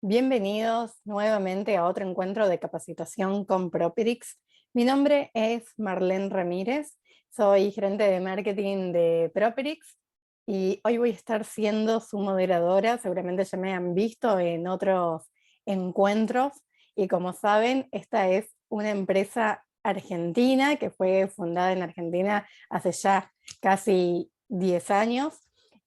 Bienvenidos nuevamente a otro encuentro de capacitación con Propedix. Mi nombre es Marlene Ramírez, soy gerente de marketing de Propedix y hoy voy a estar siendo su moderadora. Seguramente ya me han visto en otros encuentros y como saben, esta es una empresa argentina que fue fundada en Argentina hace ya casi 10 años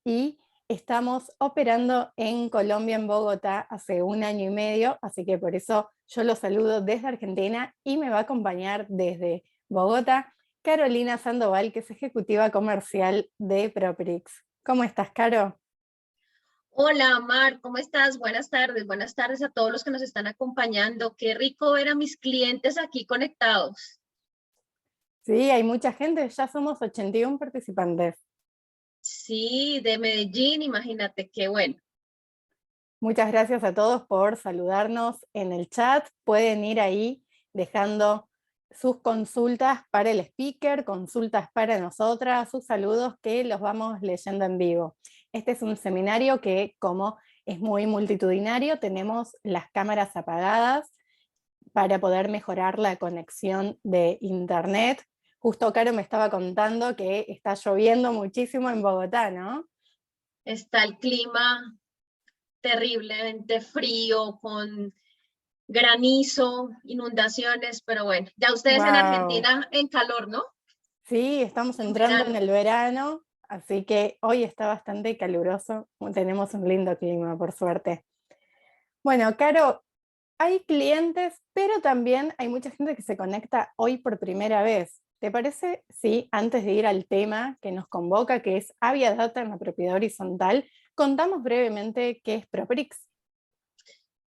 y estamos operando en Colombia, en Bogotá, hace un año y medio, así que por eso yo los saludo desde Argentina y me va a acompañar desde Bogotá Carolina Sandoval, que es ejecutiva comercial de Proprix. ¿Cómo estás, Caro? Hola, Mar, ¿cómo estás? Buenas tardes a todos los que nos están acompañando. Qué rico ver a mis clientes aquí conectados. Sí, hay mucha gente, ya somos 81 participantes. Sí, de Medellín, imagínate, qué bueno. Muchas gracias a todos por saludarnos en el chat. Pueden ir ahí dejando sus consultas para el speaker, consultas para nosotras, sus saludos que los vamos leyendo en vivo. Este es un seminario que, como es muy multitudinario, tenemos las cámaras apagadas para poder mejorar la conexión de internet. Justo Caro me estaba contando que está lloviendo muchísimo en Bogotá, ¿no? Está el clima terriblemente frío, con granizo, inundaciones, pero bueno, ya ustedes en Wow. Argentina en calor, ¿no? Sí, estamos En entrando en verano. el verano, así que hoy está bastante caluroso. Tenemos un lindo clima, por suerte. Bueno, Caro, hay clientes, pero también hay mucha gente que se conecta hoy por primera vez. ¿Te parece si antes de ir al tema que nos convoca, que es Avia Data en la propiedad horizontal, contamos brevemente qué es Proprix?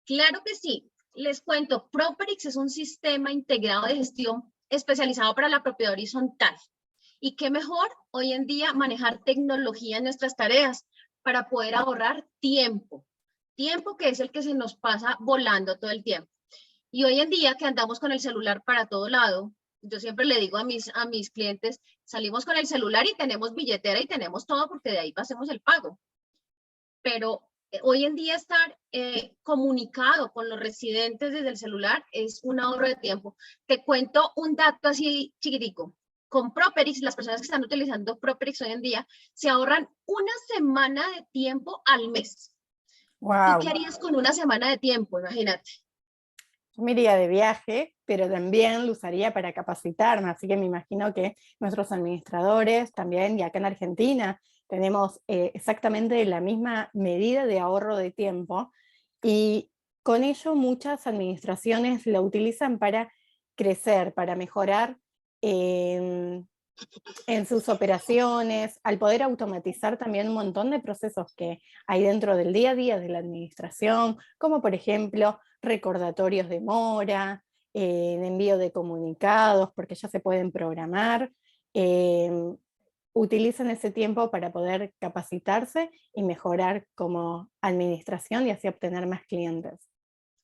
Claro que sí. Les cuento, Properix es un sistema integrado de gestión especializado para la propiedad horizontal. Y qué mejor hoy en día manejar tecnología en nuestras tareas para poder ahorrar tiempo. Tiempo que es el que se nos pasa volando todo el tiempo. Y hoy en día que andamos con el celular para todo lado, yo siempre le digo a mis clientes, salimos con el celular y tenemos billetera y tenemos todo porque de ahí pasemos el pago. Pero hoy en día estar comunicado con los residentes desde el celular es un ahorro de tiempo. Te cuento un dato así chiquitico. Con Properix, las personas que están utilizando Properix hoy en día se ahorran una semana de tiempo al mes. ¿Tú qué Wow. harías con una semana de tiempo? Imagínate. Yo me iría de viaje, pero también lo usaría para capacitarme, así que me imagino que nuestros administradores también, y acá en Argentina tenemos exactamente la misma medida de ahorro de tiempo, y con ello muchas administraciones lo utilizan para crecer, para mejorar eh, en sus operaciones, al poder automatizar también un montón de procesos que hay dentro del día a día de la administración, como por ejemplo recordatorios de mora, envío de comunicados, porque ya se pueden programar, eh, utilizan ese tiempo para poder capacitarse y mejorar como administración y así obtener más clientes.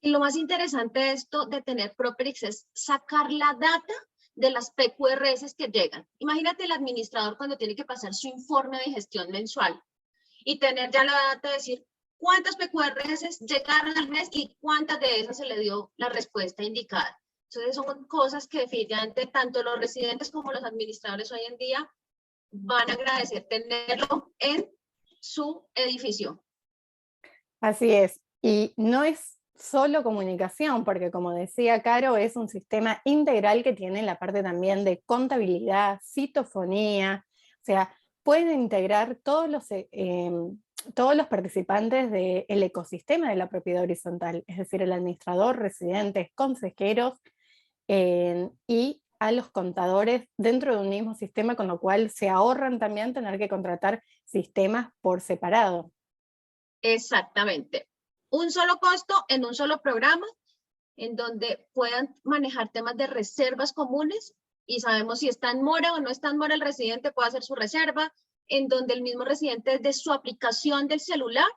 Y lo más interesante de esto de tener Properix es sacar la data de las PQRS que llegan. Imagínate el administrador cuando tiene que pasar su informe de gestión mensual y tener ya la data de decir cuántas PQRS llegaron al mes y cuántas de esas se le dio la respuesta indicada. Entonces son cosas que definitivamente tanto los residentes como los administradores hoy en día van a agradecer tenerlo en su edificio. Así es, y no es solo comunicación, porque como decía Caro, es un sistema integral que tiene la parte también de contabilidad, citofonía, o sea, pueden integrar todos los participantes del ecosistema de la propiedad horizontal, es decir, el administrador, residentes, consejeros y a los contadores dentro de un mismo sistema, con lo cual se ahorran también tener que contratar sistemas por separado. Exactamente. Un solo costo en un solo programa en donde puedan manejar temas de reservas comunes y sabemos si está en mora o no está en mora el residente, puede hacer su reserva, en donde el mismo residente desde su aplicación del celular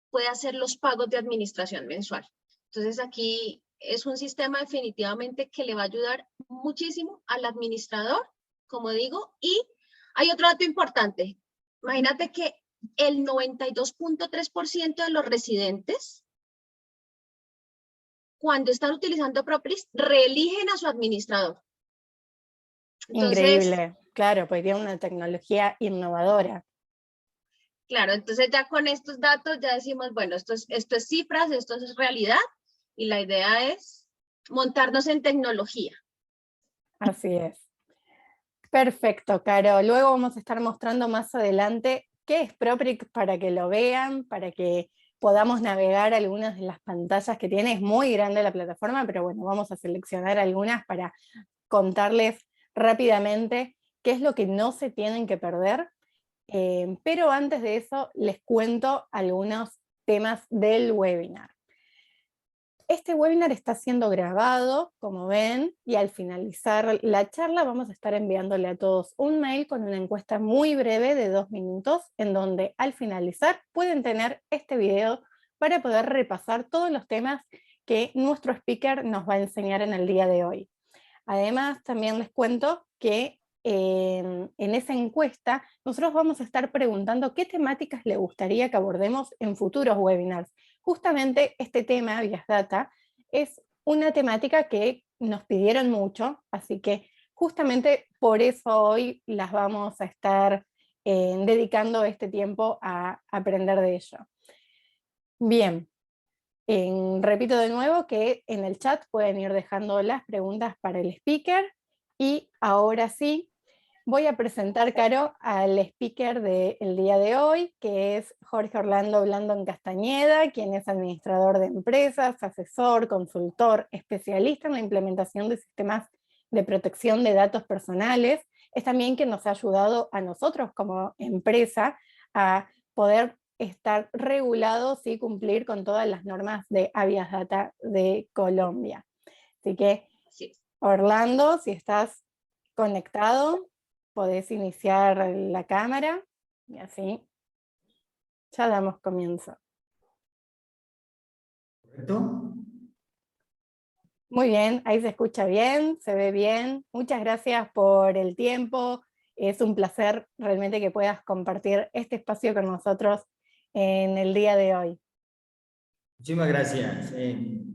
puede hacer los pagos de administración mensual. Entonces aquí es un sistema definitivamente que le va a ayudar muchísimo al administrador, como digo, y hay otro dato importante. Imagínate que el 92.3% de los residentes cuando están utilizando Propolis, reeligen a su administrador. Entonces, Increíble, claro, porque tiene una tecnología innovadora. claro, entonces ya con estos datos ya decimos, bueno, esto es cifras, esto es realidad, y la idea es montarnos en tecnología. Así es. Perfecto, Caro. Luego vamos a estar mostrando más adelante qué es Proprix para que lo vean, para que podamos navegar algunas de las pantallas que tiene. Es muy grande la plataforma, pero bueno, vamos a seleccionar algunas para contarles rápidamente qué es lo que no se tienen que perder. Pero antes de eso, les cuento algunos temas del webinar. Este webinar está siendo grabado, como ven, y al finalizar la charla vamos a estar enviándole a todos un mail con una encuesta muy breve de 2 minutos, en donde al finalizar pueden tener este video para poder repasar todos los temas que nuestro speaker nos va a enseñar en el día de hoy. Además, también les cuento que en esa encuesta nosotros vamos a estar preguntando qué temáticas le gustaría que abordemos en futuros webinars. Justamente este tema, Bias Data, es una temática que nos pidieron mucho, así que justamente por eso hoy las vamos a estar dedicando este tiempo a aprender de ello. Bien. Repito de nuevo que en el chat pueden ir dejando las preguntas para el speaker, y ahora sí voy a presentar, Caro, al speaker del día de hoy, que es Jorge Orlando Blandón Castañeda, quien es administrador de empresas, asesor, consultor, especialista en la implementación de sistemas de protección de datos personales. Es también quien nos ha ayudado a nosotros como empresa a poder estar regulados y cumplir con todas las normas de Habeas Data de Colombia. Así que, Sí. Orlando, si estás conectado, podés iniciar la cámara y así ya damos comienzo. ¿Correcto? Muy bien, ahí se escucha bien, se ve bien. Muchas gracias por el tiempo. Es un placer realmente que puedas compartir este espacio con nosotros en el día de hoy. Muchísimas gracias.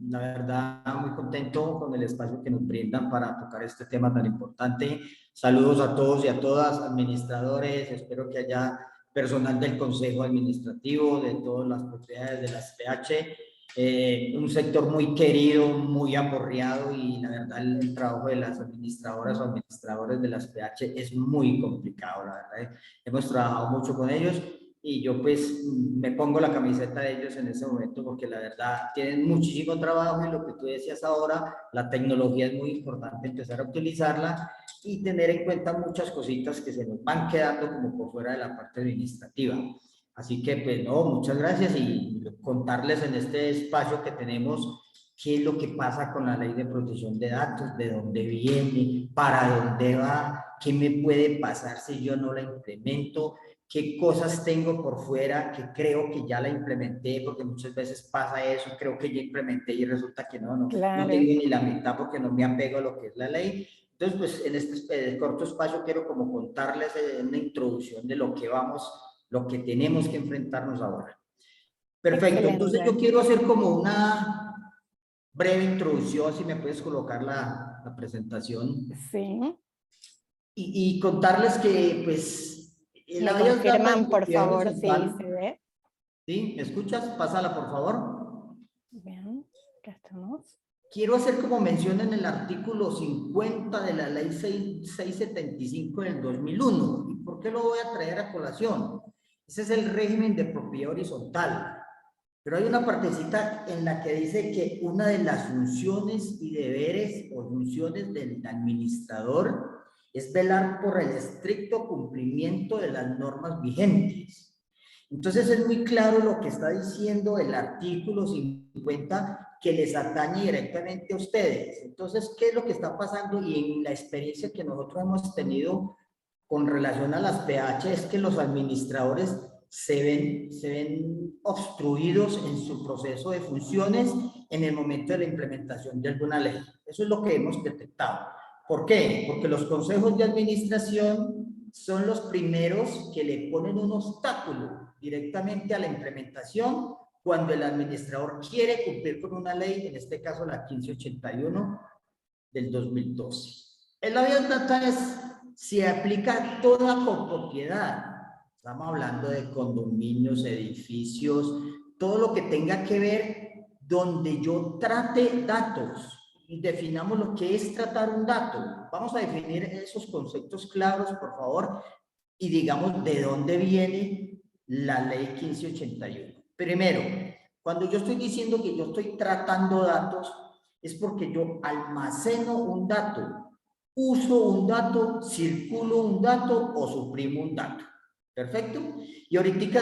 La verdad, muy contento con el espacio que nos brindan para tocar este tema tan importante. Saludos a todos y a todas, administradores. Espero que haya personal del Consejo Administrativo, de todas las propiedades de las PH. Un sector muy querido, muy aporreado, y la verdad el trabajo de las administradoras o administradores de las PH es muy complicado, la verdad. Hemos trabajado mucho con ellos. Y yo pues me pongo la camiseta de ellos en ese momento porque la verdad tienen muchísimo trabajo, y lo que tú decías ahora, la tecnología es muy importante empezar a utilizarla y tener en cuenta muchas cositas que se nos van quedando como por fuera de la parte administrativa. Así que pues no, muchas gracias, y contarles en este espacio que tenemos qué es lo que pasa con la ley de protección de datos, de dónde viene, para dónde va, qué me puede pasar si yo no la implemento, qué cosas tengo por fuera que creo que ya la implementé, porque muchas veces pasa eso, creo que ya implementé y resulta que no Claro. tengo ni la mitad porque no me apego a lo que es la ley. Entonces, pues en este corto espacio quiero como contarles una introducción de lo que lo que tenemos que enfrentarnos ahora. Perfecto, Excelente. entonces yo quiero hacer como una breve introducción, si me puedes colocar la presentación. Sí. Y contarles que, pues, ¿Me confirman, por favor, si se ve? ¿Sí? ¿Me escuchas? Pásala, por favor. Bien, acá estamos. Quiero hacer como mención en el artículo 50 de la ley 675 del 2001. ¿Y por qué lo voy a traer a colación? Ese es el régimen de propiedad horizontal. Pero hay una partecita en la que dice que una de las funciones y deberes o funciones del administrador es velar por el estricto cumplimiento de las normas vigentes. Entonces es muy claro lo que está diciendo el artículo 50, que les atañe directamente a ustedes. Entonces, ¿qué es lo que está pasando? Y en la experiencia que nosotros hemos tenido con relación a las PH es que los administradores se ven obstruidos en su proceso de funciones en el momento de la implementación de alguna ley. Eso es lo que hemos detectado. ¿Por qué? Porque los consejos de administración son los primeros que le ponen un obstáculo directamente a la implementación cuando el administrador quiere cumplir con una ley, en este caso la 1581 del 2012. El habeas data se aplica a toda copropiedad. Estamos hablando de condominios, edificios, todo lo que tenga que ver donde yo trate datos. Y definamos lo que es tratar un dato. Vamos a definir esos conceptos claros, por favor, y digamos de dónde viene la ley 1581. Primero, cuando yo estoy diciendo que yo estoy tratando datos, es porque yo almaceno un dato, uso un dato, circulo un dato o suprimo un dato. ¿Perfecto? Y ahorita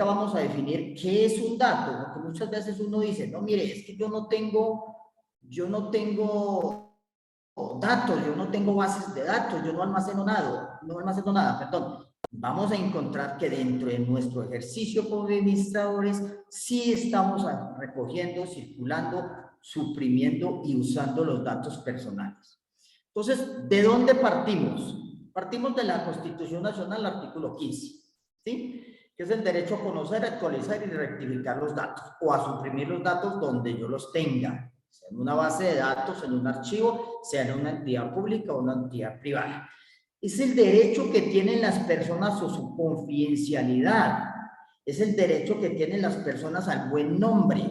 vamos a definir qué es un dato, porque muchas veces uno dice, no, mire, es que yo no tengo datos, yo no tengo bases de datos, yo no almaceno nada, perdón. Vamos a encontrar que dentro de nuestro ejercicio como administradores sí estamos recogiendo, circulando, suprimiendo y usando los datos personales. Entonces, ¿de dónde partimos? Partimos de la Constitución Nacional, artículo 15, ¿sí? Que es el derecho a conocer, actualizar y rectificar los datos o a suprimir los datos donde yo los tenga, sea en una base de datos, en un archivo, sea en una entidad pública o una entidad privada. Es el derecho que tienen las personas a su confidencialidad, es el derecho que tienen las personas al buen nombre.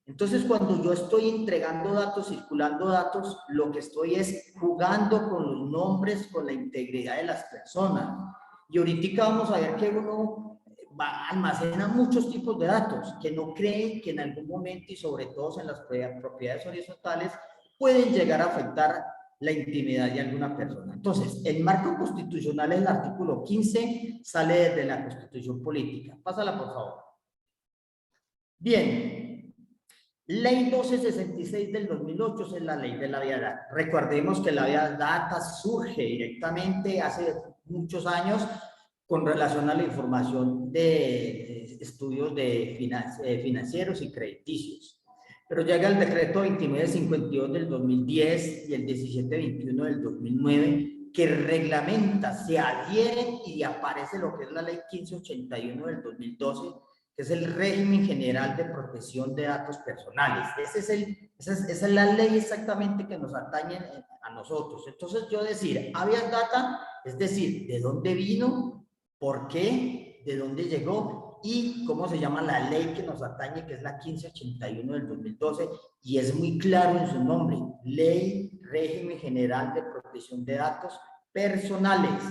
Entonces, cuando yo estoy entregando datos, circulando datos, lo que estoy es jugando con los nombres, con la integridad de las personas. Y ahorita vamos a ver que uno almacena muchos tipos de datos que no creen que en algún momento, y sobre todo en las propiedades horizontales, pueden llegar a afectar la intimidad de alguna persona. Entonces, el marco constitucional es el artículo 15, sale desde la Constitución Política. Pásala, por favor. Bien, Ley 1266 del 2008 es la ley de la vía data. Recordemos que la vía data surge directamente hace muchos años con relación a la información de estudios financieros y crediticios. Pero llega el decreto 2952 del 2010 y el 1721 del 2009 que reglamenta, se adhieren y aparece lo que es la ley 1581 del 2012, que es el régimen general de protección de datos personales. Esa es la ley exactamente que nos atañe a nosotros. Entonces yo decir, habeas data, es decir, ¿de dónde vino? ¿Por qué? ¿De dónde llegó? Y cómo se llama la ley que nos atañe, que es la 1581 del 2012, y es muy claro en su nombre, Ley Régimen General de Protección de Datos Personales,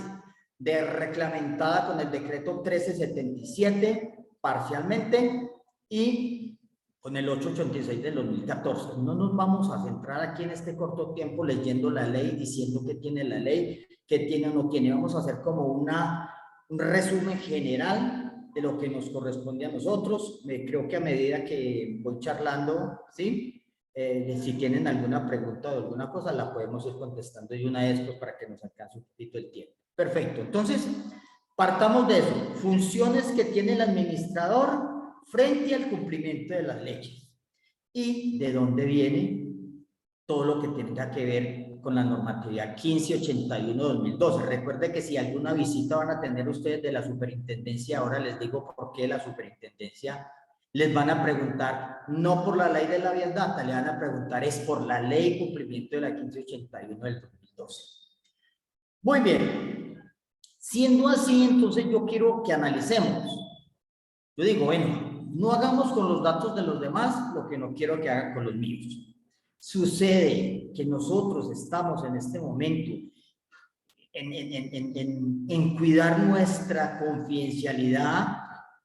reglamentada con el decreto 1377 parcialmente y con el 886 del 2014. No nos vamos a centrar aquí en este corto tiempo leyendo la ley, diciendo qué tiene la ley, qué tiene o no tiene. Vamos a hacer como un resumen general de lo que nos corresponde a nosotros. Creo que a medida que voy charlando, ¿sí? Si tienen alguna pregunta o alguna cosa, la podemos ir contestando de una vez pues, para que nos alcance un poquito el tiempo. Perfecto. Entonces, partamos de eso. Funciones que tiene el administrador frente al cumplimiento de las leyes. Y de dónde viene todo lo que tenga que ver con la normatividad 1581-2012. Recuerde que si alguna visita van a tener ustedes de la superintendencia, ahora les digo por qué la superintendencia, les van a preguntar, no por la ley de la habeas data, le van a preguntar es por la ley cumplimiento de la 1581 del 2012. Muy bien. Siendo así, entonces yo quiero que analicemos. Yo digo, bueno, no hagamos con los datos de los demás lo que no quiero que hagan con los míos. Sucede que nosotros estamos en este momento en cuidar nuestra confidencialidad,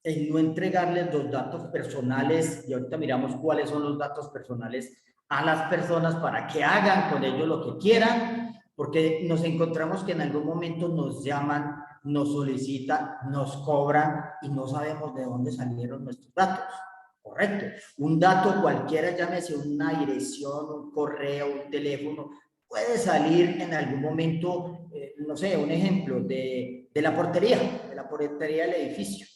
en no entregarles los datos personales, y ahorita miramos cuáles son los datos personales a las personas para que hagan con ellos lo que quieran, porque nos encontramos que en algún momento nos llaman, nos solicitan, nos cobran y no sabemos de dónde salieron nuestros datos. Correcto. Un dato cualquiera, llámese una dirección, un correo, un teléfono, puede salir en algún momento, no sé, un ejemplo de la portería del edificio,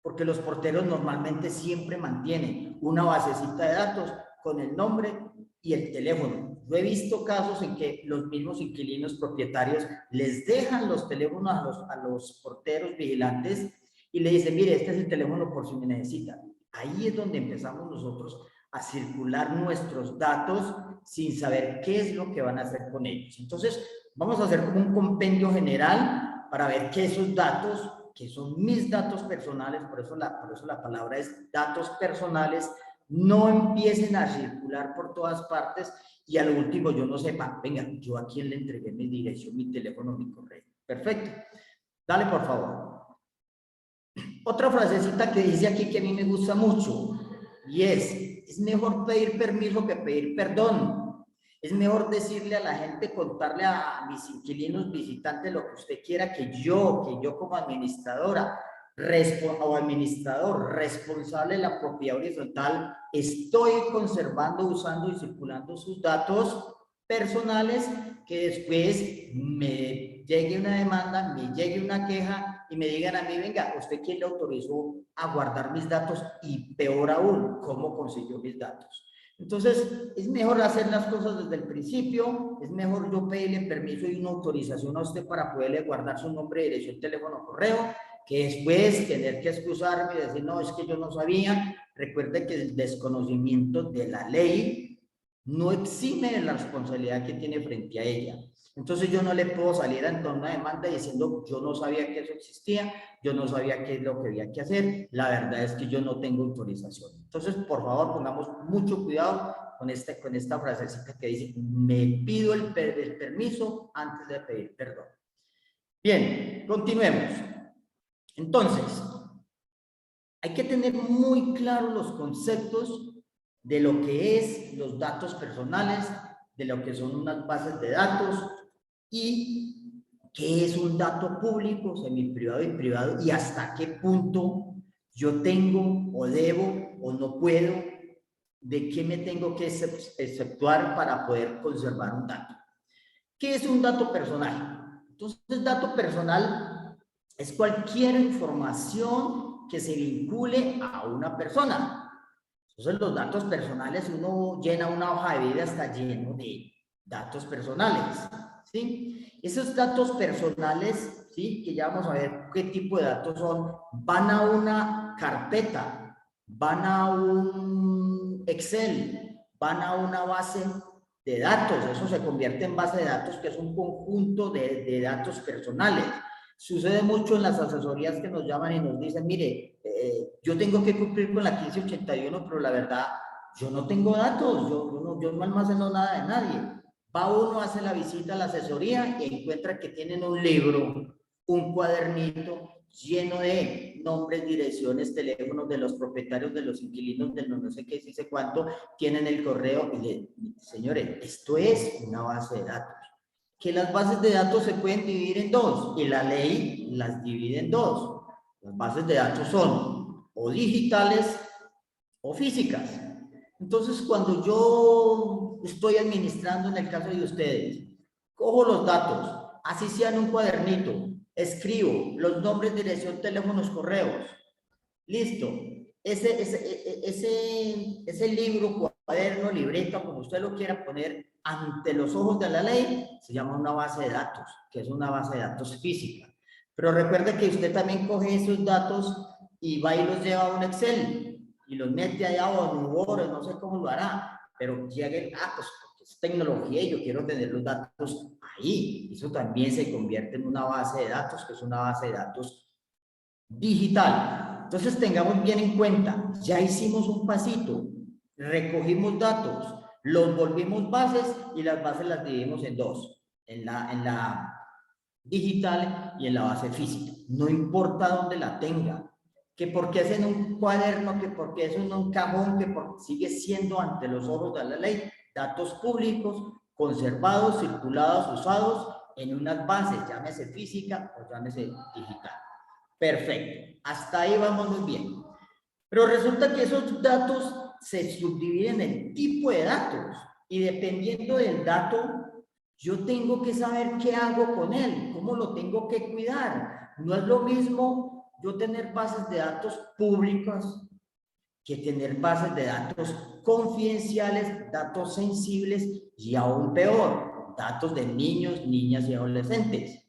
porque los porteros normalmente siempre mantienen una basecita de datos con el nombre y el teléfono. Yo he visto casos en que los mismos inquilinos propietarios les dejan los teléfonos a los porteros vigilantes y le dicen, mire, este es el teléfono por si me necesitan. Ahí es donde empezamos nosotros a circular nuestros datos sin saber qué es lo que van a hacer con ellos. Entonces, vamos a hacer como un compendio general para ver que esos datos, que son mis datos personales, por eso la palabra es datos personales, no empiecen a circular por todas partes y al último yo no sepa, venga, yo a quién le entregué mi dirección, mi teléfono, mi correo. Perfecto. Dale, por favor. Otra frasecita que dice aquí que a mí me gusta mucho y es mejor pedir permiso que pedir perdón. Es mejor decirle a la gente, contarle a mis inquilinos, visitantes, lo que usted quiera, que yo como administradora o administrador responsable de la propiedad horizontal, estoy conservando, usando y circulando sus datos personales, que después me llegue una demanda, me llegue una queja y me digan a mí, venga, ¿usted quién le autorizó a guardar mis datos? Y peor aún, ¿cómo consiguió mis datos? Entonces, es mejor hacer las cosas desde el principio, es mejor yo pedirle permiso y una autorización a usted para poderle guardar su nombre, dirección, teléfono, correo, que después tener que excusarme y decir, no, es que yo no sabía. Recuerde que el desconocimiento de la ley no exime de la responsabilidad que tiene frente a ella. Entonces yo no le puedo salir ante una demanda diciendo yo no sabía que eso existía, yo no sabía qué es lo que había que hacer, la verdad es que yo no tengo autorización. Entonces, por favor, pongamos mucho cuidado con esta frasecita que dice, me pido el permiso antes de pedir perdón. Bien, continuemos. Entonces, hay que tener muy claros los conceptos de lo que es los datos personales, de lo que son unas bases de datos y qué es un dato público, semiprivado y privado, y hasta qué punto yo tengo o debo o no puedo, de qué me tengo que exceptuar para poder conservar un dato. ¿Qué es un dato personal? Entonces, dato personal es cualquier información que se vincule a una persona. Entonces, los datos personales, uno llena una hoja de vida, está lleno de datos personales, ¿sí? Esos datos personales, ¿sí? Que ya vamos a ver qué tipo de datos son, van a una carpeta, van a un Excel, van a una base de datos, eso se convierte en base de datos, que es un conjunto de datos personales. Sucede mucho en las asesorías que nos llaman y nos dicen, mire, yo tengo que cumplir con la 1581, pero la verdad, yo no tengo datos, yo no almaceno nada de nadie. Va uno, hace la visita a la asesoría y encuentra que tienen un libro, un cuadernito lleno de nombres, direcciones, teléfonos de los propietarios, de los inquilinos, de no sé qué, si sé cuánto, tienen el correo y señores, esto es una base de datos. Que las bases de datos se pueden dividir en dos y la ley las divide en dos. Las bases de datos son o digitales o físicas. Entonces, cuando yo estoy administrando, en el caso de ustedes, cojo los datos, así sea en un cuadernito, escribo los nombres, dirección, teléfonos, correos. Listo. Ese libro, cuaderno, libreta, como usted lo quiera poner, ante los ojos de la ley, se llama una base de datos, que es una base de datos física. Pero recuerde que usted también coge esos datos y va y los lleva a un Excel y los mete allá o en Word, no sé cómo lo hará, pero llegue, pues porque es tecnología y yo quiero tener los datos ahí. Eso también se convierte en una base de datos, que es una base de datos digital. Entonces tengamos bien en cuenta, ya hicimos un pasito, recogimos datos, los volvimos bases y las bases las dividimos en dos, en la digital y en la base física. No importa dónde la tenga, que porque es en un cuaderno, que porque es en un cajón, que porque sigue siendo ante los ojos de la ley, datos públicos, conservados, circulados, usados en unas bases, llámese física o llámese digital. Perfecto, hasta ahí vamos muy bien. Pero resulta que esos datos se subdividen en tipo de datos y dependiendo del dato, yo tengo que saber qué hago con él, cómo lo tengo que cuidar. No es lo mismo yo tener bases de datos públicas que tener bases de datos confidenciales, datos sensibles y aún peor, datos de niños, niñas y adolescentes.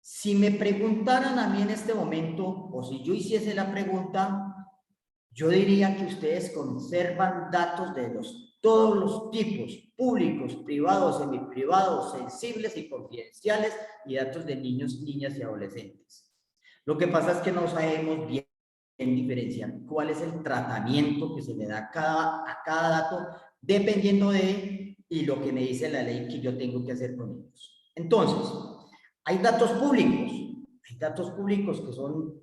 Si me preguntaran a mí en este momento, o si yo hiciese la pregunta, yo diría que ustedes conservan datos de todos los tipos, públicos, privados, semiprivados, sensibles y confidenciales, y datos de niños, niñas y adolescentes. Lo que pasa es que no sabemos bien diferenciar cuál es el tratamiento que se le da a cada dato, dependiendo de y lo que me dice la ley que yo tengo que hacer con ellos. Entonces, hay datos públicos que son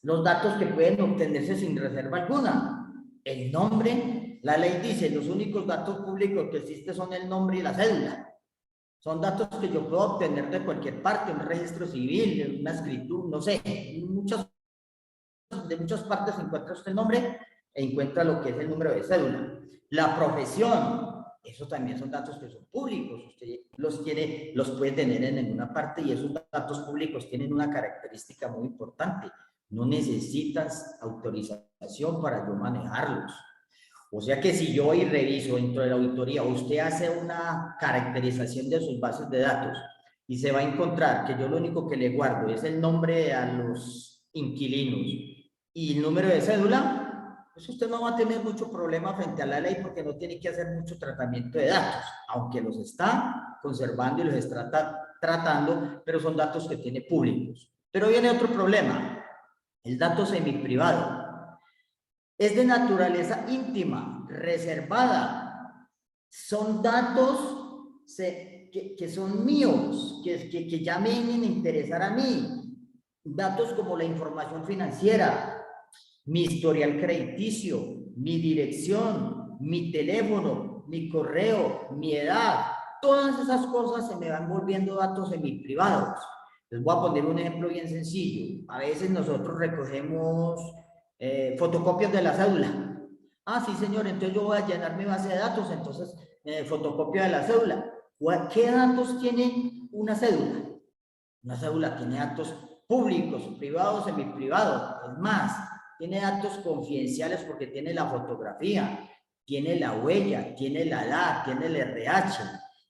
los datos que pueden obtenerse sin reserva alguna. El nombre, la ley dice, los únicos datos públicos que existen son el nombre y la cédula. Son datos que yo puedo obtener de cualquier parte, un registro civil, una escritura, no sé, de muchas partes encuentra usted el nombre e encuentra lo que es el número de cédula. La profesión, esos también son datos que son públicos, usted los puede tener en ninguna parte, y esos datos públicos tienen una característica muy importante: no necesitas autorización para yo manejarlos. O sea que si yo hoy reviso dentro de la auditoría, usted hace una caracterización de sus bases de datos y se va a encontrar que yo lo único que le guardo es el nombre a los inquilinos y el número de cédula, pues usted no va a tener mucho problema frente a la ley, porque no tiene que hacer mucho tratamiento de datos, aunque los está conservando y los está tratando, pero son datos que tiene públicos. Pero viene otro problema: el dato semiprivado. Es de naturaleza íntima, reservada. Son datos que son míos, que ya me vienen a interesar a mí. Datos como la información financiera, mi historial crediticio, mi dirección, mi teléfono, mi correo, mi edad. Todas esas cosas se me van volviendo datos semiprivados. Les voy a poner un ejemplo bien sencillo. A veces nosotros recogemos fotocopias de la cédula. Ah, sí, señor, entonces yo voy a llenar mi base de datos, entonces fotocopia de la cédula. ¿Qué datos tiene una cédula? Una cédula tiene datos públicos, privados, semiprivados. Es más, tiene datos confidenciales porque tiene la fotografía, tiene la huella, tiene la edad, tiene el RH.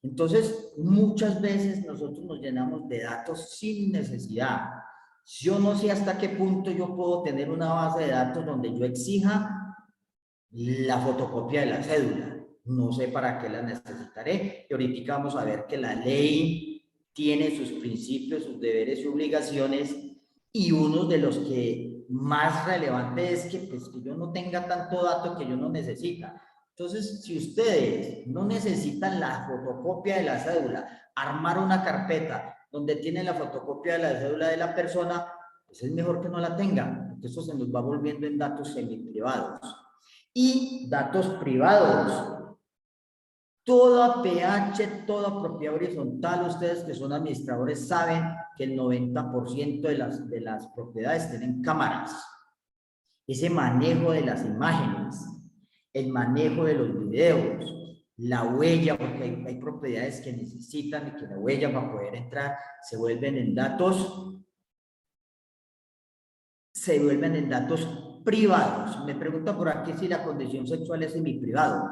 Entonces, muchas veces nosotros nos llenamos de datos sin necesidad. Yo no sé hasta qué punto yo puedo tener una base de datos donde yo exija la fotocopia de la cédula. No sé para qué la necesitaré. Y ahorita vamos a ver que la ley tiene sus principios, sus deberes y obligaciones, y uno de los que más relevante es que, pues, que yo no tenga tanto dato que yo no necesita. Entonces, si ustedes no necesitan la fotocopia de la cédula, armar una carpeta donde tiene la fotocopia de la cédula de la persona, pues es mejor que no la tengan, porque eso se nos va volviendo en datos semiprivados. Y datos privados. Toda PH, toda propiedad horizontal, ustedes que son administradores saben que el 90% de las propiedades tienen cámaras. Ese manejo de las imágenes, el manejo de los videos, la huella, porque hay propiedades que necesitan que la huella para poder entrar se vuelven en datos privados. Me pregunta por aquí si la condición sexual es semiprivado.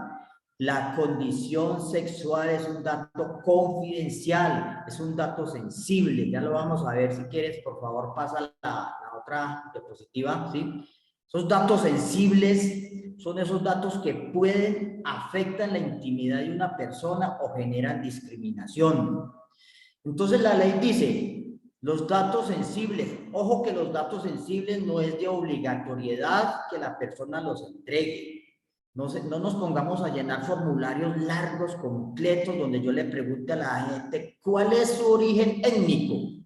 La condición sexual es un dato confidencial, es un dato sensible. Ya lo vamos a ver. Si quieres, por favor, pasa la otra diapositiva, ¿sí? Esos datos sensibles son esos datos que afectan la intimidad de una persona o generan discriminación. Entonces la ley dice, los datos sensibles, ojo que los datos sensibles no es de obligatoriedad que la persona los entregue. No nos pongamos a llenar formularios largos, completos, donde yo le pregunte a la gente cuál es su origen étnico,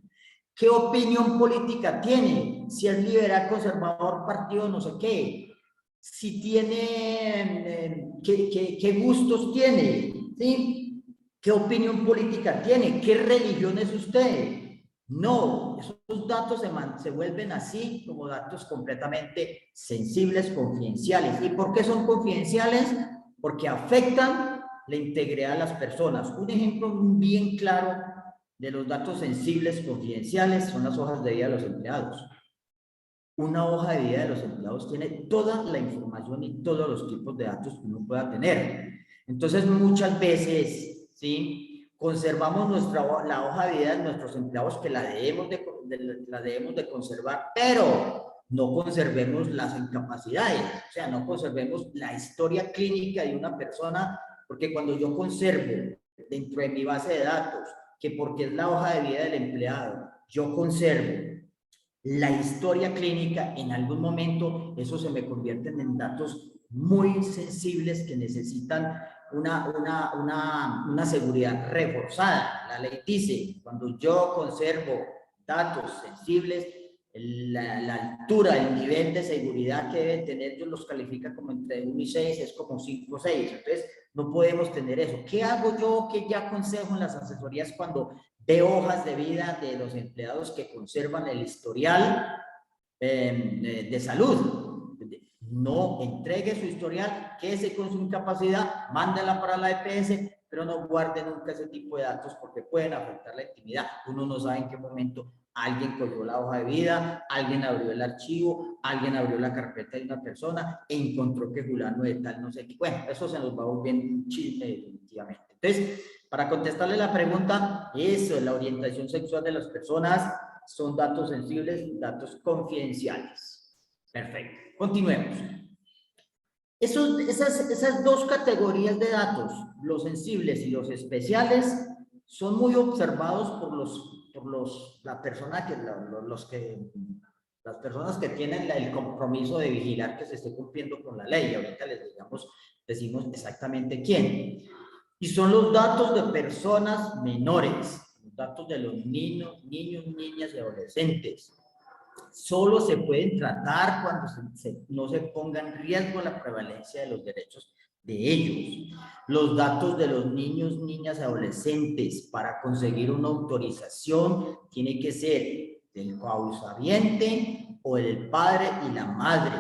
qué opinión política tiene, si es liberal, conservador, partido, no sé qué, si tiene, qué gustos tiene, ¿sí? ¿Qué opinión política tiene? ¿Qué religión es usted? No, esos datos se vuelven así como datos completamente sensibles, confidenciales. ¿Y por qué son confidenciales? Porque afectan la integridad de las personas. Un ejemplo bien claro de los datos sensibles, confidenciales, son las hojas de vida de los empleados. Una hoja de vida de los empleados tiene toda la información y todos los tipos de datos que uno pueda tener. Entonces, muchas veces, ¿sí?, conservamos la hoja de vida de nuestros empleados, que la debemos de conservar, pero no conservemos las incapacidades, o sea, no conservemos la historia clínica de una persona, porque cuando yo conservo dentro de mi base de datos, que porque es la hoja de vida del empleado, yo conservo la historia clínica, en algún momento eso se me convierten en datos muy sensibles que necesitan una seguridad reforzada. La ley dice, cuando yo conservo datos sensibles, la altura, el nivel de seguridad que deben tener, yo los califica como entre 1 y 6, es como 5 o 6. Entonces, no podemos tener eso. ¿Qué hago yo que ya aconsejo en las asesorías cuando veo hojas de vida de los empleados que conservan el historial de salud? No entregue su historial, quédese con su incapacidad, mándela para la EPS, pero no guarde nunca ese tipo de datos porque pueden afectar la intimidad. Uno no sabe en qué momento alguien cogió la hoja de vida, alguien abrió el archivo, alguien abrió la carpeta de una persona e encontró que fulano de tal no sé qué. Bueno, eso se nos va volviendo un chisme definitivamente. Entonces, para contestarle la pregunta, eso es la orientación sexual de las personas, son datos sensibles, datos confidenciales. Perfecto. Continuemos. Esas dos categorías de datos, los sensibles y los especiales, son muy observados por las personas que tienen el compromiso de vigilar que se esté cumpliendo con la ley. Ahorita decimos exactamente quién. Y son los datos de personas menores, los datos de los niños, niñas y adolescentes. Solo se pueden tratar cuando no se ponga en riesgo la prevalencia de los derechos de ellos. Los datos de los niños, niñas y adolescentes para conseguir una autorización tiene que ser del causante o del padre y la madre.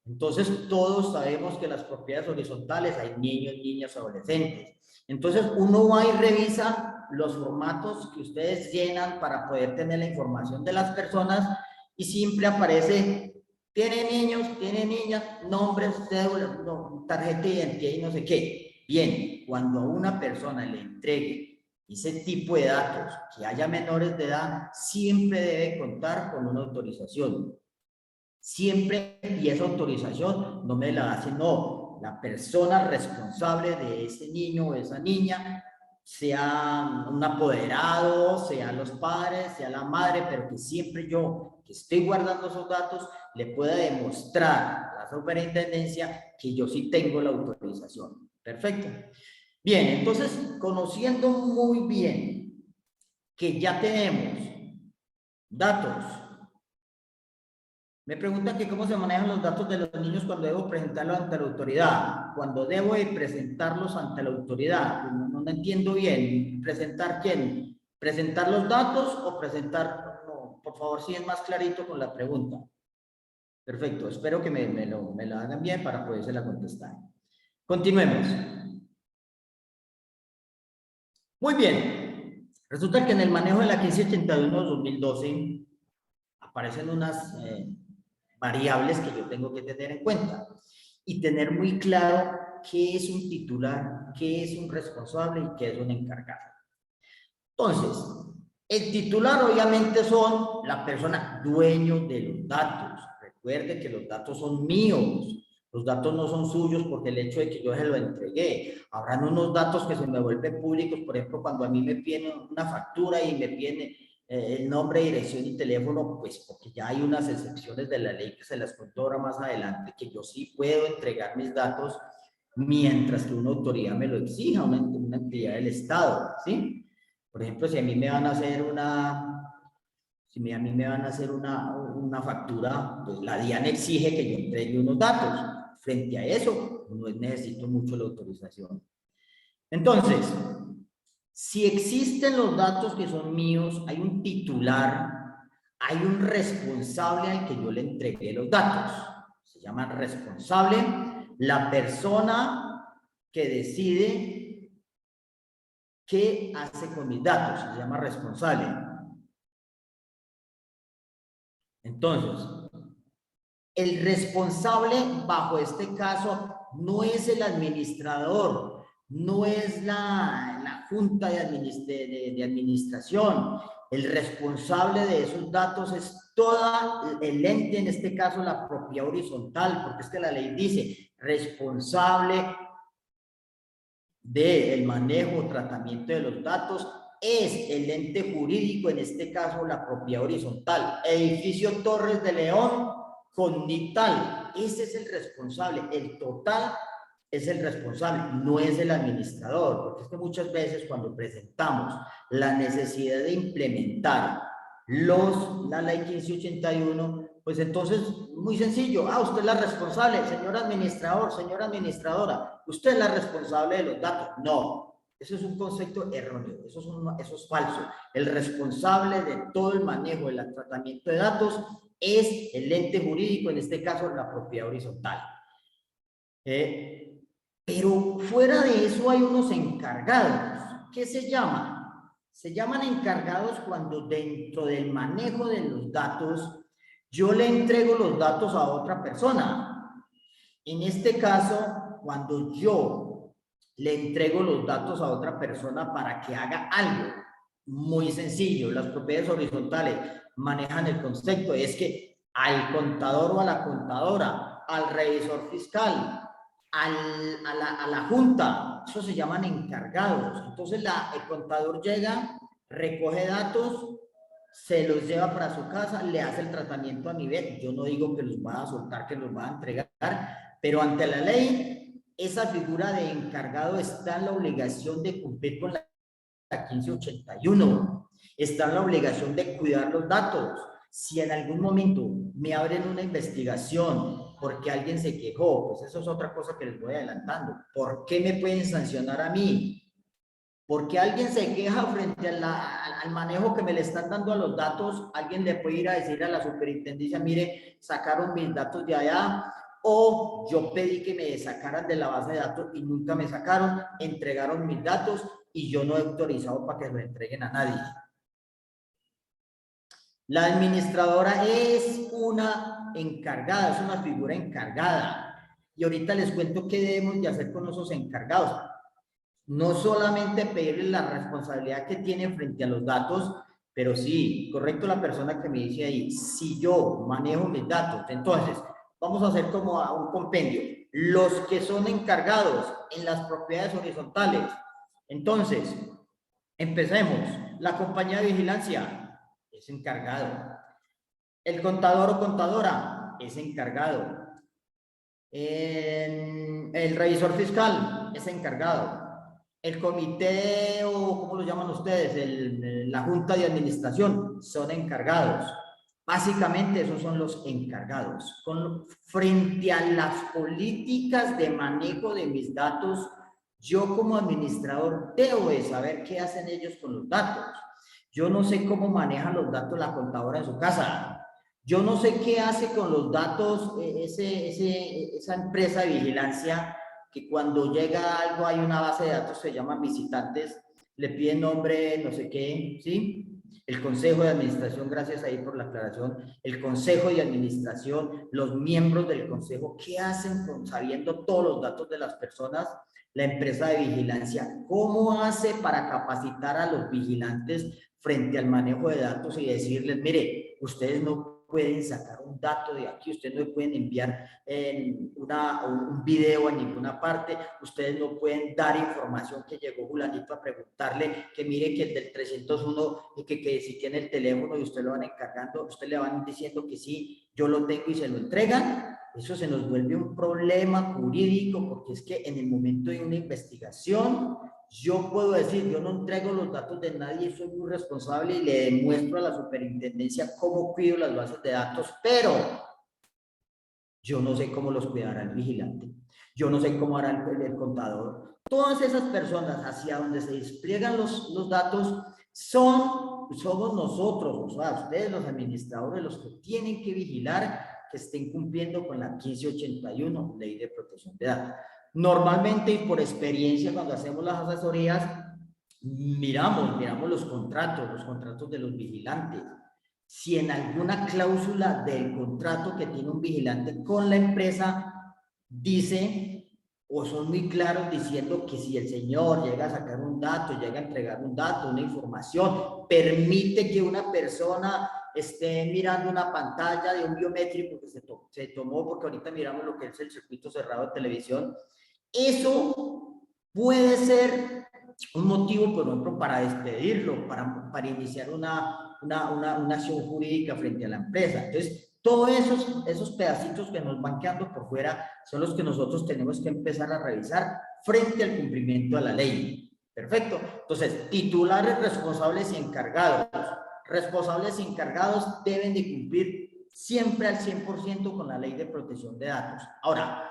Entonces todos sabemos que en las propiedades horizontales hay niños, niñas, adolescentes. Entonces uno va y revisa los formatos que ustedes llenan para poder tener la información de las personas y siempre aparece, tiene niños, tiene niñas, nombres, cédulas, tarjeta de identidad y no sé qué. Bien, cuando a una persona le entregue ese tipo de datos, que haya menores de edad, siempre debe contar con una autorización. Siempre, y esa autorización no me la hace, no, la persona responsable de ese niño o esa niña, sea un apoderado, sea los padres, sea la madre, pero que siempre yo, que estoy guardando esos datos, le pueda demostrar a la superintendencia que yo sí tengo la autorización. Perfecto. Bien, entonces, conociendo muy bien que ya tenemos datos, me preguntan que cómo se manejan los datos de los niños cuando debo presentarlos ante la autoridad. Cuando debo presentarlos ante la autoridad. No entiendo bien. ¿Presentar quién? ¿Presentar los datos o presentar? No, por favor, si es más clarito con la pregunta. Perfecto. Espero que me lo hagan bien para podérsela contestar. Continuemos. Muy bien. Resulta que en el manejo de la 1581-2012 aparecen unas variables que yo tengo que tener en cuenta y tener muy claro qué es un titular, qué es un responsable y qué es un encargado. Entonces, el titular obviamente son la persona dueño de los datos. Recuerde que los datos son míos. Los datos no son suyos porque el hecho de que yo se lo entregué. Habrán unos datos que se me vuelven públicos, por ejemplo, cuando a mí me piden una factura y me piden el nombre, dirección y teléfono, pues porque ya hay unas excepciones de la ley que se las cuento ahora más adelante, que yo sí puedo entregar mis datos mientras que una autoridad me lo exija, una entidad del Estado, ¿sí? Por ejemplo, si a mí me van a hacer una factura, pues la DIAN exige que yo entregue unos datos. Frente a eso, no necesito mucho la autorización. Entonces, si existen los datos que son míos, hay un titular, hay un responsable al que yo le entregué los datos. Se llama responsable, la persona que decide qué hace con mis datos, se llama responsable. Entonces, el responsable bajo este caso no es el administrador, no es la junta de administración. El responsable de esos datos es toda el ente, en este caso la propiedad horizontal, porque es que la ley dice responsable del manejo o tratamiento de los datos es el ente jurídico, en este caso la propiedad horizontal. Edificio Torres de León con Nital, ese es el responsable, el total es el responsable, no es el administrador, porque es que muchas veces cuando presentamos la necesidad de implementar la ley 1581, pues entonces, muy sencillo, usted es la responsable, señor administrador, señora administradora, usted es la responsable de los datos. No, eso es un concepto erróneo, eso es falso. El responsable de todo el manejo del tratamiento de datos es el ente jurídico, en este caso la propiedad horizontal. Pero fuera de eso hay unos encargados. ¿Qué se llaman? Se llaman encargados cuando dentro del manejo de los datos yo le entrego los datos a otra persona. En este caso, cuando yo le entrego los datos a otra persona para que haga algo muy sencillo, las propiedades horizontales manejan el concepto, es que al contador o a la contadora, al revisor fiscal, a la junta, eso se llaman encargados. Entonces el contador llega, recoge datos, se los lleva para su casa, le hace el tratamiento a nivel. Yo no digo que los va a soltar, que los va a entregar, pero ante la ley, esa figura de encargado está en la obligación de cumplir con la 1581, está en la obligación de cuidar los datos. Si en algún momento me abren una investigación porque alguien se quejó, pues eso es otra cosa que les voy adelantando. ¿Por qué me pueden sancionar a mí? Porque alguien se queja frente al manejo que me le están dando a los datos, alguien le puede ir a decir a la superintendencia, mire, sacaron mis datos de allá, o yo pedí que me sacaran de la base de datos y nunca me sacaron, entregaron mis datos y yo no he autorizado para que lo entreguen a nadie. La administradora es una encargada, es una figura encargada. Y ahorita les cuento qué debemos de hacer con esos encargados. No solamente pedirle la responsabilidad que tienen frente a los datos, pero sí, correcto la persona que me dice ahí, si yo manejo mis datos, entonces vamos a hacer como a un compendio. Los que son encargados en las propiedades horizontales. Entonces, empecemos. La compañía de vigilancia es encargado. El contador o contadora es encargado. El revisor fiscal es encargado. El comité, o ¿cómo lo llaman ustedes? La junta de administración son encargados. Básicamente esos son los encargados. Frente a las políticas de manejo de mis datos, yo como administrador debo de saber qué hacen ellos con los datos. Yo no sé cómo maneja los datos la contadora en su casa. Yo no sé qué hace con los datos esa empresa de vigilancia que cuando llega algo hay una base de datos que se llaman visitantes, le piden nombre, no sé qué, ¿sí? El consejo de administración, gracias ahí por la aclaración, el consejo de administración, los miembros del consejo, ¿qué hacen sabiendo todos los datos de las personas? La empresa de vigilancia, ¿cómo hace para capacitar a los vigilantes frente al manejo de datos y decirles, mire, ustedes no pueden sacar un dato de aquí, ustedes no pueden enviar un video a ninguna parte, ustedes no pueden dar información que llegó fulanito a preguntarle que mire que el del 301 y que si tiene el teléfono y usted lo van encargando, usted le van diciendo que sí, yo lo tengo y se lo entregan. Eso se nos vuelve un problema jurídico porque es que en el momento de una investigación yo puedo decir, yo no entrego los datos de nadie, soy muy responsable y le demuestro a la superintendencia cómo cuido las bases de datos, pero yo no sé cómo los cuidará el vigilante, yo no sé cómo hará el contador. Todas esas personas hacia donde se despliegan los datos somos nosotros, o sea, ustedes los administradores los que tienen que vigilar que estén cumpliendo con la 1581, Ley de Protección de Datos. Normalmente y por experiencia cuando hacemos las asesorías, miramos los contratos de los vigilantes. Si en alguna cláusula del contrato que tiene un vigilante con la empresa dice o son muy claros diciendo que si el señor llega a sacar un dato, llega a entregar un dato, una información, permite que una persona esté mirando una pantalla de un biométrico que se tomó, porque ahorita miramos lo que es el circuito cerrado de televisión, eso puede ser un motivo, por ejemplo, para despedirlo, para iniciar una acción jurídica frente a la empresa. Entonces, todos esos pedacitos que nos van quedando por fuera son los que nosotros tenemos que empezar a revisar frente al cumplimiento de la ley. Perfecto. Entonces, titulares, responsables y encargados. Responsables y encargados deben de cumplir siempre al 100% con la ley de protección de datos. Ahora,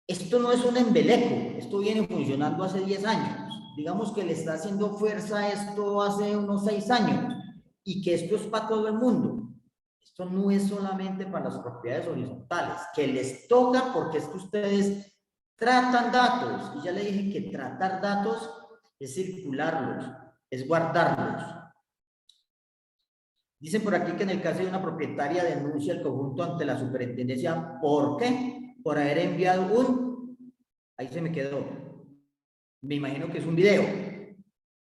esto no es un embeleco, esto viene funcionando hace 10 años. Digamos que le está haciendo fuerza esto hace unos 6 años y que esto es para todo el mundo. Esto no es solamente para las propiedades horizontales, que les toca porque es que ustedes tratan datos. Y ya le dije que tratar datos es circularlos, es guardarlos. Dicen por aquí que en el caso de una propietaria denuncia el conjunto ante la superintendencia. ¿Por qué? Por haber enviado ahí se me quedó. Me imagino que es un video.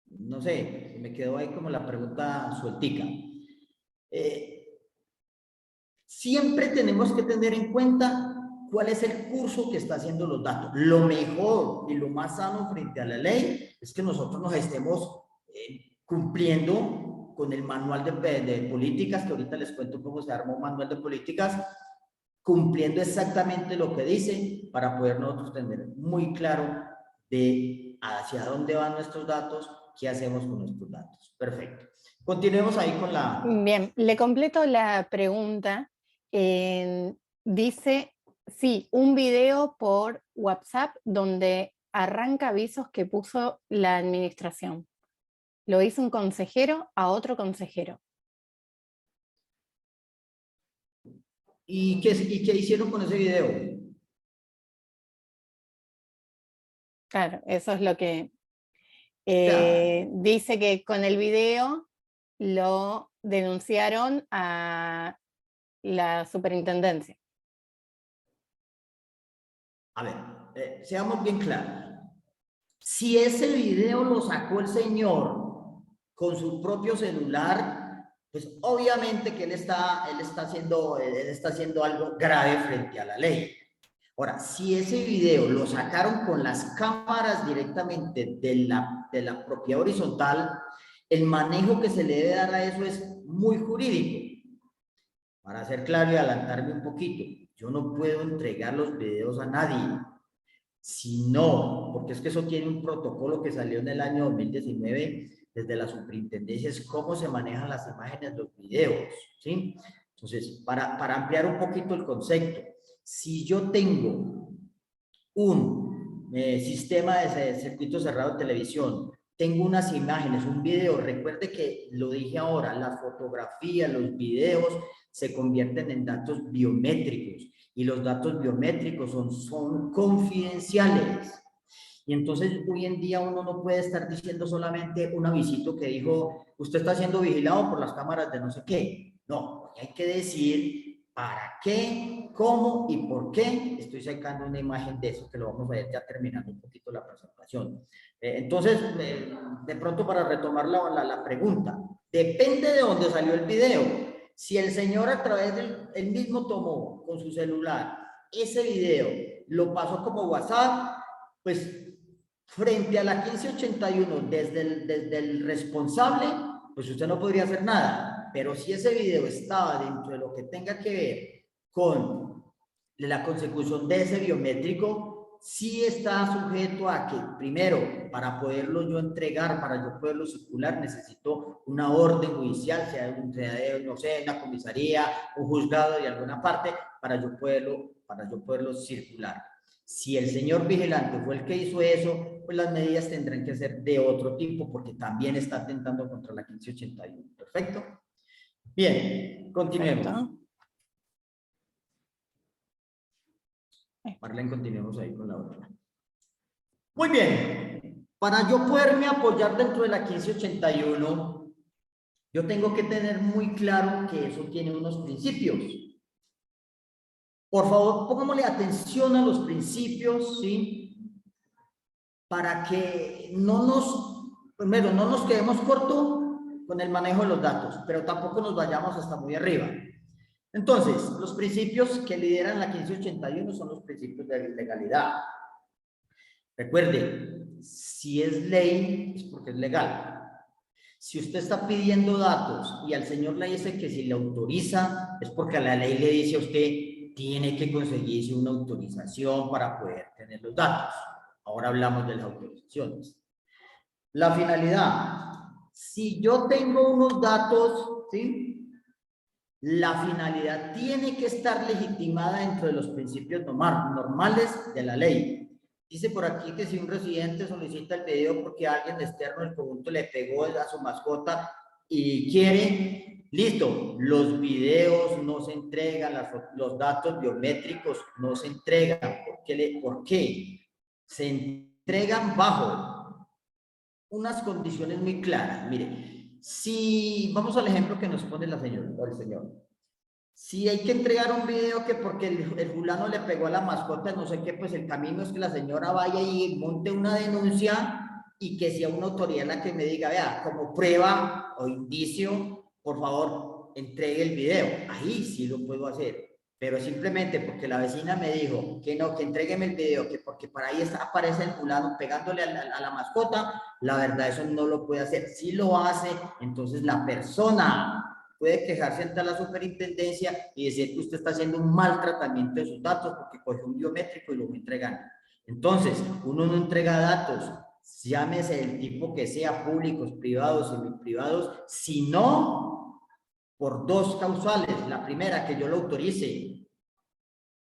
No sé, se me quedó ahí como la pregunta sueltica. Siempre tenemos que tener en cuenta cuál es el curso que está haciendo los datos. Lo mejor y lo más sano frente a la ley es que nosotros nos estemos cumpliendo con el manual de políticas, que ahorita les cuento cómo se arma un manual de políticas, cumpliendo exactamente lo que dice para poder nosotros tener muy claro de hacia dónde van nuestros datos, qué hacemos con nuestros datos. Perfecto. Continuemos ahí con la... Bien, le completo la pregunta. Dice, sí, un video por WhatsApp donde arranca avisos que puso la administración. Lo hizo un consejero a otro consejero. ¿Y qué hicieron con ese video? Claro, eso es lo que Ya. dice, que con el video lo denunciaron a la superintendencia. A ver, seamos bien claros. Si ese video lo sacó el señor con su propio celular, pues obviamente que él está haciendo algo grave frente a la ley. Ahora, si ese video lo sacaron con las cámaras directamente de la propiedad horizontal, el manejo que se le debe dar a eso es muy jurídico. Para ser claro y adelantarme un poquito, yo no puedo entregar los videos a nadie. Si no, porque es que eso tiene un protocolo que salió en el año 2019 desde la superintendencia, es cómo se manejan las imágenes, los videos, ¿sí? Entonces, para ampliar un poquito el concepto, si yo tengo un sistema de circuito cerrado de televisión, tengo unas imágenes, un video, recuerde que lo dije ahora, las fotografías, los videos se convierten en datos biométricos y los datos biométricos son confidenciales. Y entonces hoy en día uno no puede estar diciendo solamente un avisito que dijo, usted está siendo vigilado por las cámaras de no sé qué. No, hay que decir para qué, cómo y por qué estoy sacando una imagen de eso, que lo vamos a ver ya terminando un poquito la presentación. Entonces, de pronto para retomar la pregunta, depende de dónde salió el video. Si el señor a través él mismo tomó con su celular ese video, lo pasó como WhatsApp, pues frente a la 1581 desde el responsable, pues usted no podría hacer nada. Pero si ese video estaba dentro de lo que tenga que ver con la consecución de ese biométrico, sí está sujeto a que, primero, para poderlo yo entregar, para yo poderlo circular, necesito una orden judicial, sea no sé, una comisaría, un juzgado de alguna parte, para yo poderlo circular. Si el señor vigilante fue el que hizo eso, pues las medidas tendrán que ser de otro tipo, porque también está atentando contra la 1581. ¿Perfecto? Bien, continuemos. Perfecto. Marlene, continuemos ahí con la otra. Muy bien. Para yo poderme apoyar dentro de la 1581, yo tengo que tener muy claro que eso tiene unos principios. Por favor, pongámosle atención a los principios, ¿sí? para que primero, no nos quedemos cortos con el manejo de los datos, pero tampoco nos vayamos hasta muy arriba. Entonces, los principios que lideran la 1581 son los principios de legalidad. Recuerde, si es ley, es porque es legal. Si usted está pidiendo datos y al señor le dice que si le autoriza, es porque la ley le dice a usted tiene que conseguirse una autorización para poder tener los datos. Ahora hablamos de las autorizaciones. La finalidad. Si yo tengo unos datos, ¿sí? La finalidad tiene que estar legitimada dentro de los principios normales de la ley. Dice por aquí que si un residente solicita el video porque alguien externo del conjunto le pegó a su mascota y quiere, listo, los videos no se entregan, los datos biométricos no se entregan. ¿Por qué? Se entregan bajo unas condiciones muy claras. Mire, si vamos al ejemplo que nos pone la señora o el señor. Si hay que entregar un video que porque el fulano le pegó a la mascota, no sé qué, pues el camino es que la señora vaya y monte una denuncia y que sea una autoridad la que me diga, vea, como prueba o indicio, por favor, entregue el video. Ahí sí lo puedo hacer. Pero simplemente porque la vecina me dijo que no, que entrégueme el video, que porque para ahí aparece el fulano pegándole a la mascota, la verdad eso no lo puede hacer. Si lo hace, entonces la persona puede quejarse ante la superintendencia y decir que usted está haciendo un mal tratamiento de sus datos porque cogió un biométrico y lo va entregando. Entonces, uno no entrega datos, llámese el tipo que sea, públicos, privados, semiprivados, sino por dos causales. La primera, que yo lo autorice,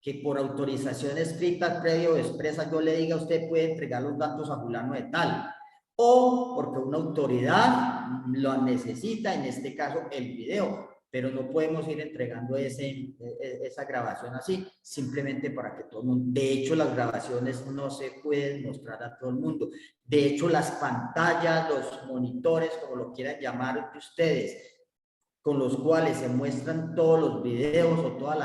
que por autorización escrita, previa o expresa, yo le diga a usted puede entregar los datos a fulano de tal. O porque una autoridad lo necesita, en este caso el video, pero no podemos ir entregando esa grabación así, simplemente para que todo el mundo, de hecho las grabaciones no se pueden mostrar a todo el mundo, de hecho las pantallas, los monitores, como lo quieran llamar ustedes, con los cuales se muestran todos los videos o todas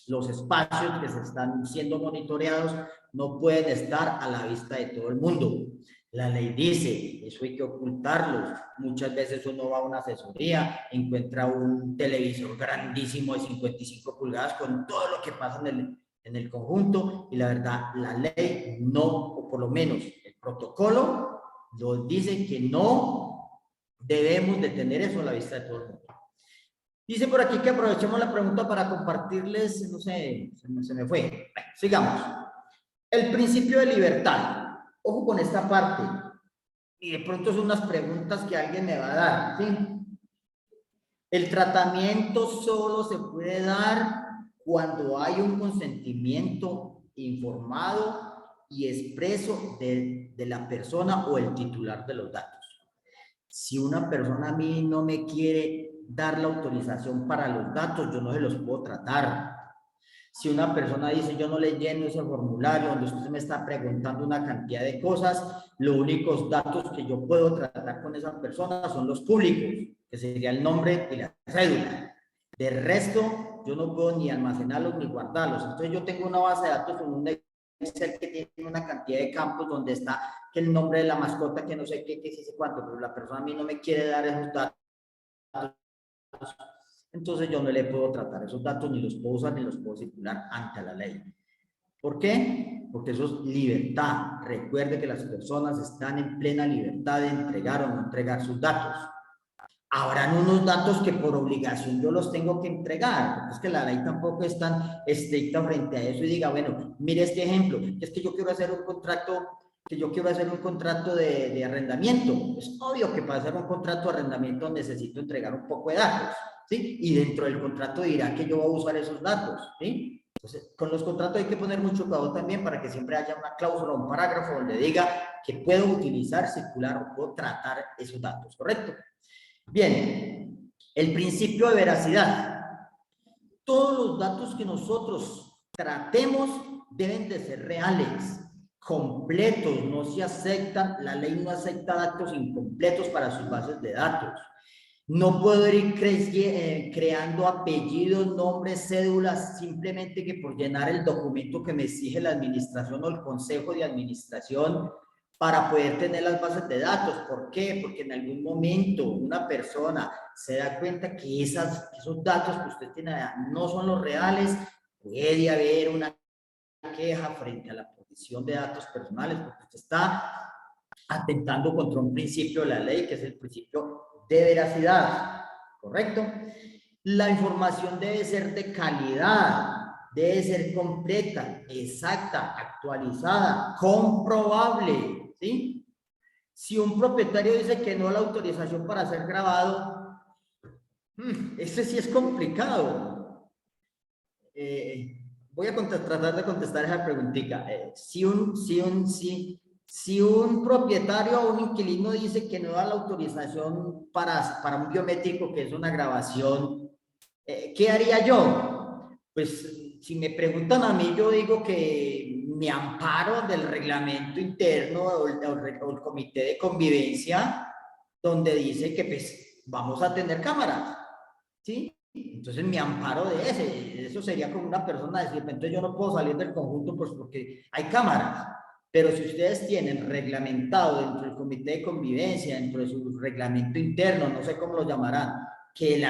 los espacios que se están siendo monitoreados, no pueden estar a la vista de todo el mundo. La ley dice, eso hay que ocultarlos. Muchas veces uno va a una asesoría, encuentra un televisor grandísimo de 55 pulgadas con todo lo que pasa en el conjunto y la verdad, la ley no, o por lo menos el protocolo, nos dice que no debemos de tener eso a la vista de todo el mundo. Dice por aquí que aprovechemos la pregunta para compartirles, no sé, se me fue. Sigamos. El principio de libertad. Ojo con esta parte. Y de pronto son unas preguntas que alguien me va a dar, ¿sí? El tratamiento solo se puede dar cuando hay un consentimiento informado y expreso de la persona o el titular de los datos. Si una persona a mí no me quiere dar la autorización para los datos, yo no se los puedo tratar. Si una persona dice yo no le lleno ese formulario donde usted me está preguntando una cantidad de cosas, los únicos datos que yo puedo tratar con esa persona son los públicos, que sería el nombre y la cédula. De resto, yo no puedo ni almacenarlos ni guardarlos. Entonces yo tengo una base de datos con un Excel que tiene una cantidad de campos donde está que el nombre de la mascota, que no sé qué, que sí sé cuánto, pero la persona a mí no me quiere dar esos datos. Entonces yo no le puedo tratar esos datos, ni los puedo usar, ni los puedo circular ante la ley. ¿Por qué? Porque eso es libertad. Recuerde que las personas están en plena libertad de entregar o no entregar sus datos. Habrán unos datos que por obligación yo los tengo que entregar, porque es que la ley tampoco es tan estricta frente a eso y diga, bueno, mire este ejemplo, es que yo quiero hacer un contrato, de arrendamiento. Es obvio que para hacer un contrato de arrendamiento necesito entregar un poco de datos, ¿sí? Y dentro del contrato dirá que yo voy a usar esos datos, ¿sí? Entonces, con los contratos hay que poner mucho cuidado también para que siempre haya una cláusula, un parágrafo donde diga que puedo utilizar, circular o puedo tratar esos datos, ¿correcto? Bien, el principio de veracidad. Todos los datos que nosotros tratemos deben de ser reales, completos, no se aceptan, la ley no acepta datos incompletos para sus bases de datos. No puedo ir creando apellidos, nombres, cédulas, simplemente que por llenar el documento que me exige la administración o el consejo de administración para poder tener las bases de datos. ¿Por qué? Porque en algún momento una persona se da cuenta que esos datos que usted tiene allá no son los reales, puede haber una queja frente a la protección de datos personales porque usted está atentando contra un principio de la ley, que es el principio de veracidad, ¿correcto? La información debe ser de calidad, debe ser completa, exacta, actualizada, comprobable, ¿sí? Si un propietario dice que no a la autorización para ser grabado, ese sí es complicado. Voy a tratar de contestar esa preguntita. Si un propietario o un inquilino dice que no da la autorización para un biométrico, que es una grabación, ¿qué haría yo? Pues si me preguntan a mí, yo digo que me amparo del reglamento interno o el comité de convivencia, donde dice que pues vamos a tener cámaras, ¿sí? Entonces me amparo de ese. Eso sería como una persona decir, entonces yo no puedo salir del conjunto pues porque hay cámaras. Pero si ustedes tienen reglamentado dentro del comité de convivencia, dentro de su reglamento interno, no sé cómo lo llamarán, que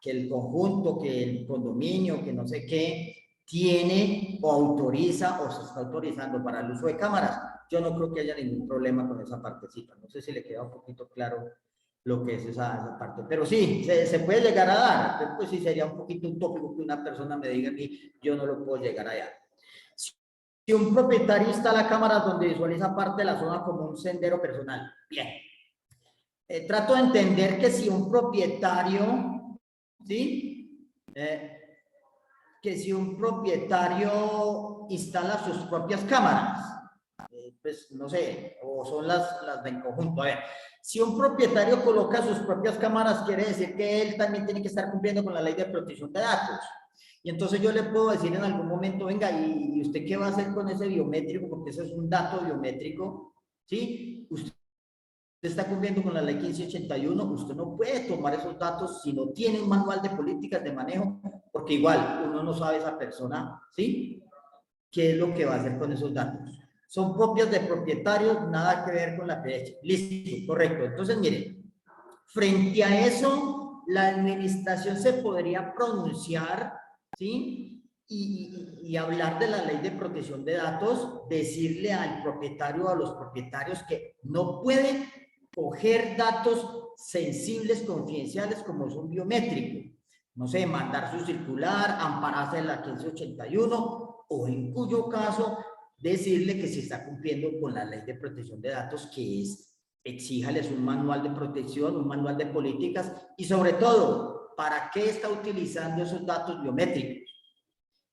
el conjunto, que el condominio, que no sé qué, tiene o autoriza o se está autorizando para el uso de cámaras, yo no creo que haya ningún problema con esa partecita. No sé si le queda un poquito claro lo que es esa parte. Pero sí, se puede llegar a dar, pero pues sí sería un poquito utópico que una persona me diga a mí, yo no lo puedo llegar allá. Si un propietario instala cámaras donde visualiza parte de la zona como un sendero personal, bien. Trato de entender que si un propietario, ¿sí? Que si un propietario instala sus propias cámaras, pues no sé, o son las de en conjunto. A ver, si un propietario coloca sus propias cámaras, quiere decir que él también tiene que estar cumpliendo con la ley de protección de datos. Y entonces yo le puedo decir en algún momento, venga, ¿y usted qué va a hacer con ese biométrico? Porque ese es un dato biométrico, ¿sí? Usted está cumpliendo con la ley 1581, usted no puede tomar esos datos si no tiene un manual de políticas de manejo, porque igual uno no sabe esa persona, ¿sí? ¿Qué es lo que va a hacer con esos datos? Son propias de propietarios, nada que ver con la PH. Listo, correcto. Entonces, miren, frente a eso, la administración se podría pronunciar, ¿sí? Y hablar de la ley de protección de datos, decirle al propietario o a los propietarios que no pueden coger datos sensibles, confidenciales, como es un biométrico. No sé, mandar su circular, ampararse en la 1581, o en cuyo caso decirle que se está cumpliendo con la ley de protección de datos, que es exíjales un manual de protección, un manual de políticas y sobre todo, ¿para qué está utilizando esos datos biométricos?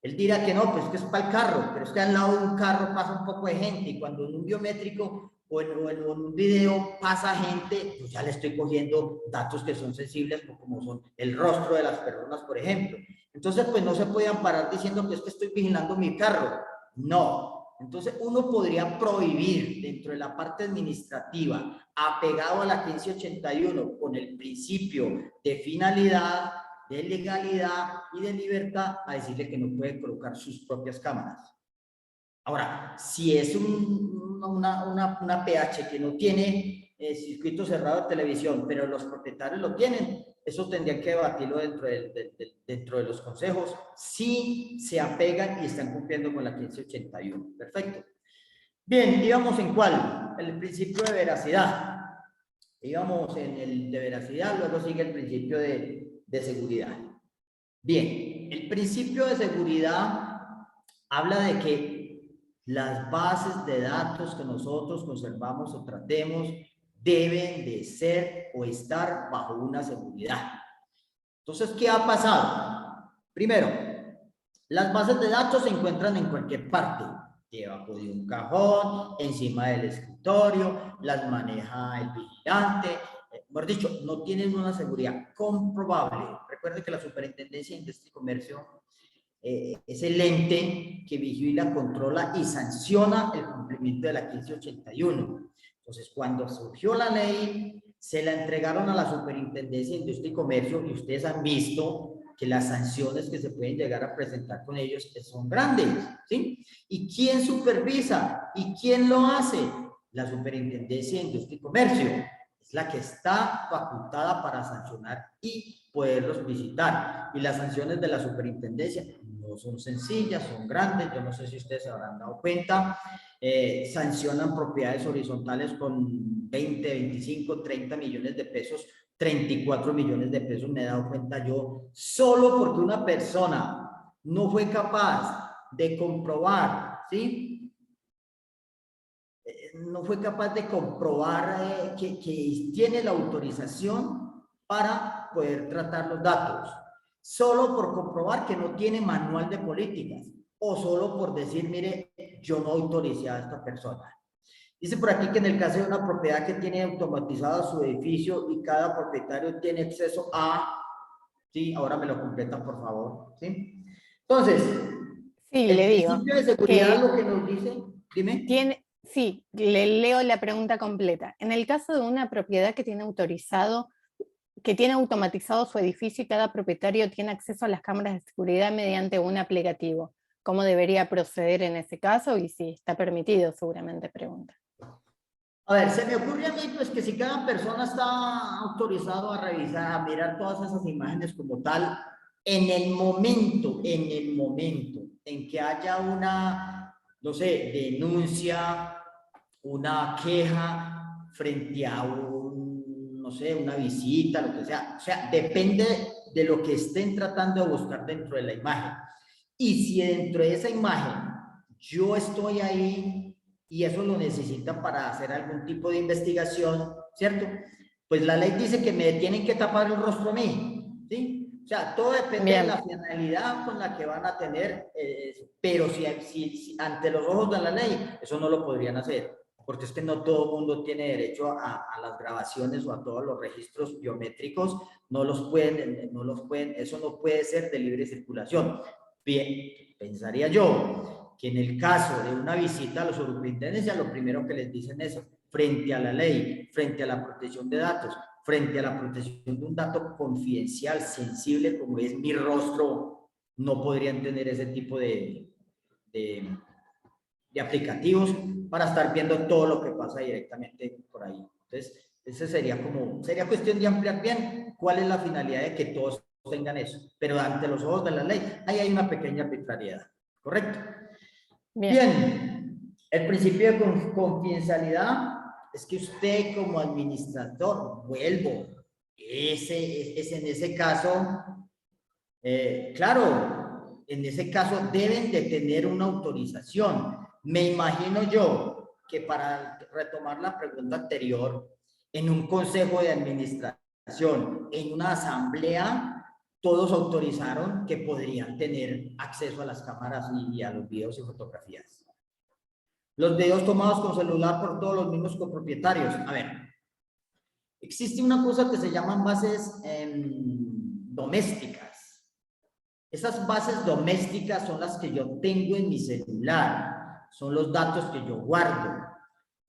Él dirá que no, pues que es para el carro, pero es que al lado de un carro pasa un poco de gente y cuando en un biométrico o en un video pasa gente, pues ya le estoy cogiendo datos que son sensibles, como son el rostro de las personas, por ejemplo. Entonces, pues no se puede amparar diciendo que es que estoy vigilando mi carro. No. Entonces, uno podría prohibir dentro de la parte administrativa, apegado a la 1581, con el principio de finalidad, de legalidad y de libertad, a decirle que no puede colocar sus propias cámaras. Ahora, si es una PH que no tiene circuito cerrado de televisión, pero los propietarios lo tienen, eso tendría que debatirlo dentro de los consejos, si se apegan y están cumpliendo con la 1581. Perfecto. Bien, íbamos en cuál? El principio de veracidad. Íbamos en el de veracidad, luego sigue el principio de seguridad. Bien, el principio de seguridad habla de que las bases de datos que nosotros conservamos o tratemos deben de ser o estar bajo una seguridad. Entonces, ¿qué ha pasado? Primero, las bases de datos se encuentran en cualquier parte, debajo de un cajón, encima del escritorio, las maneja el vigilante. Mejor dicho, no tienen una seguridad comprobable. Recuerden que la Superintendencia de Industria y Comercio es el ente que vigila, controla y sanciona el cumplimiento de la 1581. Entonces, cuando surgió la ley, se la entregaron a la Superintendencia de Industria y Comercio y ustedes han visto que las sanciones que se pueden llegar a presentar con ellos son grandes, ¿sí? ¿Y quién supervisa? ¿Y quién lo hace? La Superintendencia de Industria y Comercio. Es la que está facultada para sancionar y poderlos visitar. Y las sanciones de la Superintendencia no son sencillas, son grandes. Yo no sé si ustedes se habrán dado cuenta. Sancionan propiedades horizontales con 20, 25, 30 millones de pesos, 34 millones de pesos me he dado cuenta yo, solo porque una persona no fue capaz de comprobar, ¿sí? No fue capaz de comprobar que tiene la autorización para poder tratar los datos, solo por comprobar que no tiene manual de políticas, o solo por decir, mire, yo no autoricé a esta persona. Dice por aquí que en el caso de una propiedad que tiene automatizado su edificio y cada propietario tiene acceso a... Sí, ahora me lo completa, por favor. ¿Sí? Entonces, Sí, el le digo principio de seguridad lo que nos dice... Dime. Sí, le leo la pregunta completa. En el caso de una propiedad que tiene automatizado su edificio y cada propietario tiene acceso a las cámaras de seguridad mediante un aplicativo, ¿cómo debería proceder en ese caso? Y si está permitido, seguramente pregunta. A ver, se me ocurre a mí pues que si cada persona está autorizado a revisar, a mirar todas esas imágenes como tal, en el momento en que haya una, no sé, denuncia, una queja frente a no sé, una visita, lo que sea, o sea, depende de lo que estén tratando de buscar dentro de la imagen. Y si dentro de esa imagen yo estoy ahí y eso lo necesitan para hacer algún tipo de investigación, ¿cierto? Pues la ley dice que me tienen que tapar el rostro a mí, ¿sí? O sea, todo depende de la finalidad con la que van a tener, pero si ante los ojos de la ley, eso no lo podrían hacer, porque es que no todo el mundo tiene derecho a las grabaciones o a todos los registros biométricos, no los pueden, eso no puede ser de libre circulación. Bien, pensaría yo que en el caso de una visita a la superintendencia, lo primero que les dicen es, frente a la ley, frente a la protección de datos, frente a la protección de un dato confidencial, sensible, como es mi rostro, no podrían tener ese tipo de aplicativos para estar viendo todo lo que pasa directamente por ahí. Entonces, ese sería cuestión de ampliar bien cuál es la finalidad de que todos tengan eso, pero ante los ojos de la ley, ahí hay una pequeña arbitrariedad, ¿correcto? Bien, el principio de confidencialidad es que usted como administrador, es en ese caso, claro, en ese caso deben de tener una autorización. Me imagino yo que para retomar la pregunta anterior, en un consejo de administración, en una asamblea, todos autorizaron que podrían tener acceso a las cámaras y a los videos y fotografías. Los videos tomados con celular por todos los mismos copropietarios. A ver, existe una cosa que se llaman bases domésticas. Esas bases domésticas son las que yo tengo en mi celular. Son los datos que yo guardo.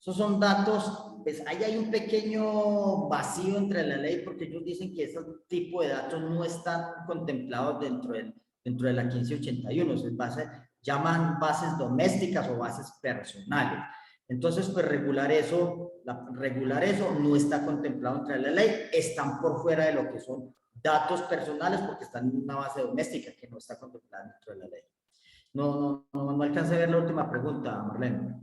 Esos son datos, pues ahí hay un pequeño vacío entre la ley porque ellos dicen que ese tipo de datos no están contemplados dentro de la 1581. Llaman bases domésticas o bases personales. Entonces, pues regular eso no está contemplado entre la ley, están por fuera de lo que son datos personales porque están en una base doméstica que no está contemplada dentro de la ley. No alcancé a ver la última pregunta, Marlene.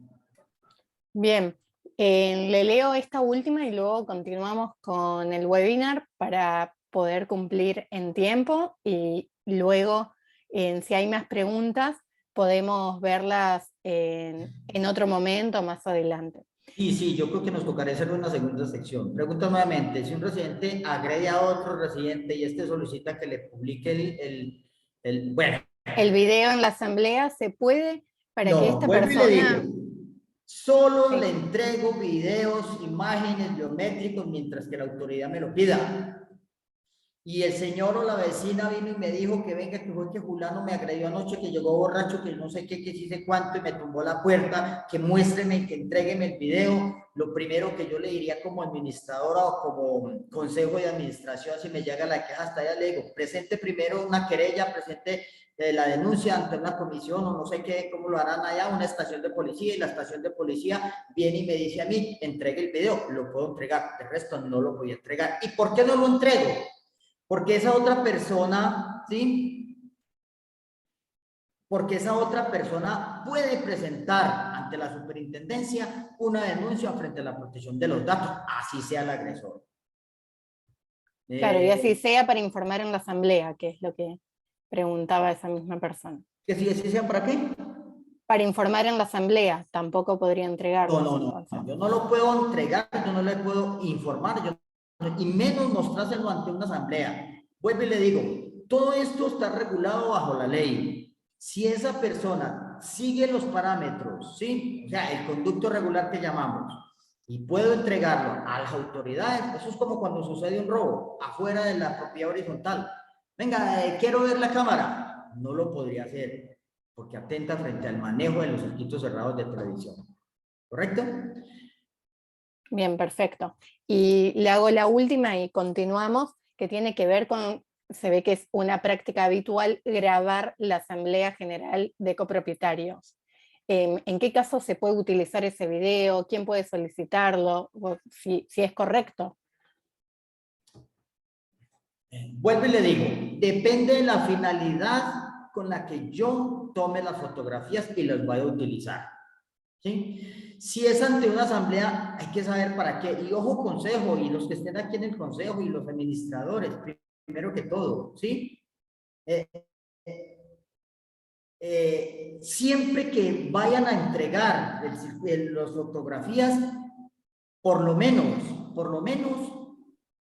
Bien, le leo esta última y luego continuamos con el webinar para poder cumplir en tiempo y luego, si hay más preguntas, podemos verlas en otro momento más adelante. Sí, yo creo que nos tocará hacer una segunda sección. Pregunta nuevamente, si un residente agrede a otro residente y este solicita que le publique el video en la asamblea, ¿se puede para que esta vuelvo persona... y le digo, solo le entrego videos, imágenes biométricos mientras que la autoridad me lo pida. y el señor o la vecina vino y me dijo que venga, que fue que fulano me agredió anoche, que llegó borracho, que no sé qué, que sí sé cuánto, y me tumbó la puerta, que muéstreme, que entrégueme el video. Lo primero que yo le diría como administradora o como consejo de administración, si me llega la queja hasta allá, le digo, presente primero una querella, presente la denuncia ante una comisión o no sé qué, cómo lo harán allá, una estación de policía, y la estación de policía viene y me dice a mí, entregue el video, lo puedo entregar, el resto no lo voy a entregar. ¿Y por qué no lo entrego? Porque esa otra persona, ¿sí? Porque esa otra persona puede presentar ante la superintendencia una denuncia frente a la protección de los datos, así sea el agresor. Claro, y así sea para informar en la asamblea, que es lo que preguntaba esa misma persona. ¿Que si así sea para qué? Para informar en la asamblea, tampoco podría entregarlo. No, yo no lo puedo entregar, yo no le puedo informar, y menos mostrárselo ante una asamblea. Vuelvo y le digo, todo esto está regulado bajo la ley. Si esa persona sigue los parámetros, ¿sí? O sea, el conducto regular que llamamos, y puedo entregarlo a las autoridades, eso es como cuando sucede un robo afuera de la propiedad horizontal. Venga, quiero ver la cámara. No lo podría hacer, porque atenta frente al manejo de los circuitos cerrados de televisión. ¿Correcto? Bien, perfecto. Y le hago la última y continuamos, que tiene que ver con, se ve que es una práctica habitual grabar la Asamblea General de Copropietarios. ¿En qué caso se puede utilizar ese video? ¿Quién puede solicitarlo? Si es correcto. Vuelvo y le digo, depende de la finalidad con la que yo tome las fotografías y las voy a utilizar. ¿Sí? Si es ante una asamblea, hay que saber para qué. Y ojo, consejo, y los que estén aquí en el consejo y los administradores, primero que todo, ¿sí? Siempre que vayan a entregar las fotografías, por lo menos,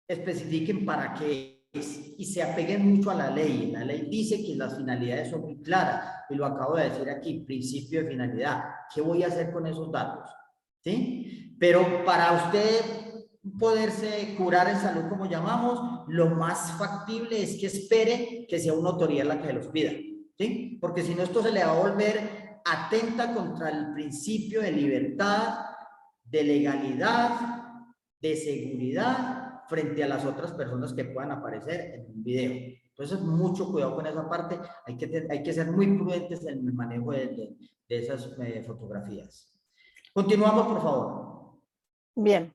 especifiquen para qué es y se apeguen mucho a la ley. La ley dice que las finalidades son muy claras, y lo acabo de decir aquí, principio de finalidad. ¿Qué voy a hacer con esos datos? ¿Sí? Pero para usted poderse curar en salud, como llamamos, lo más factible es que espere que sea una autoridad la que los pida. ¿Sí? Porque si no, esto se le va a volver atenta contra el principio de libertad, de legalidad, de seguridad frente a las otras personas que puedan aparecer en un video. Entonces, mucho cuidado con esa parte. Hay que ser muy prudentes en el manejo de esas fotografías. Continuamos, por favor. Bien.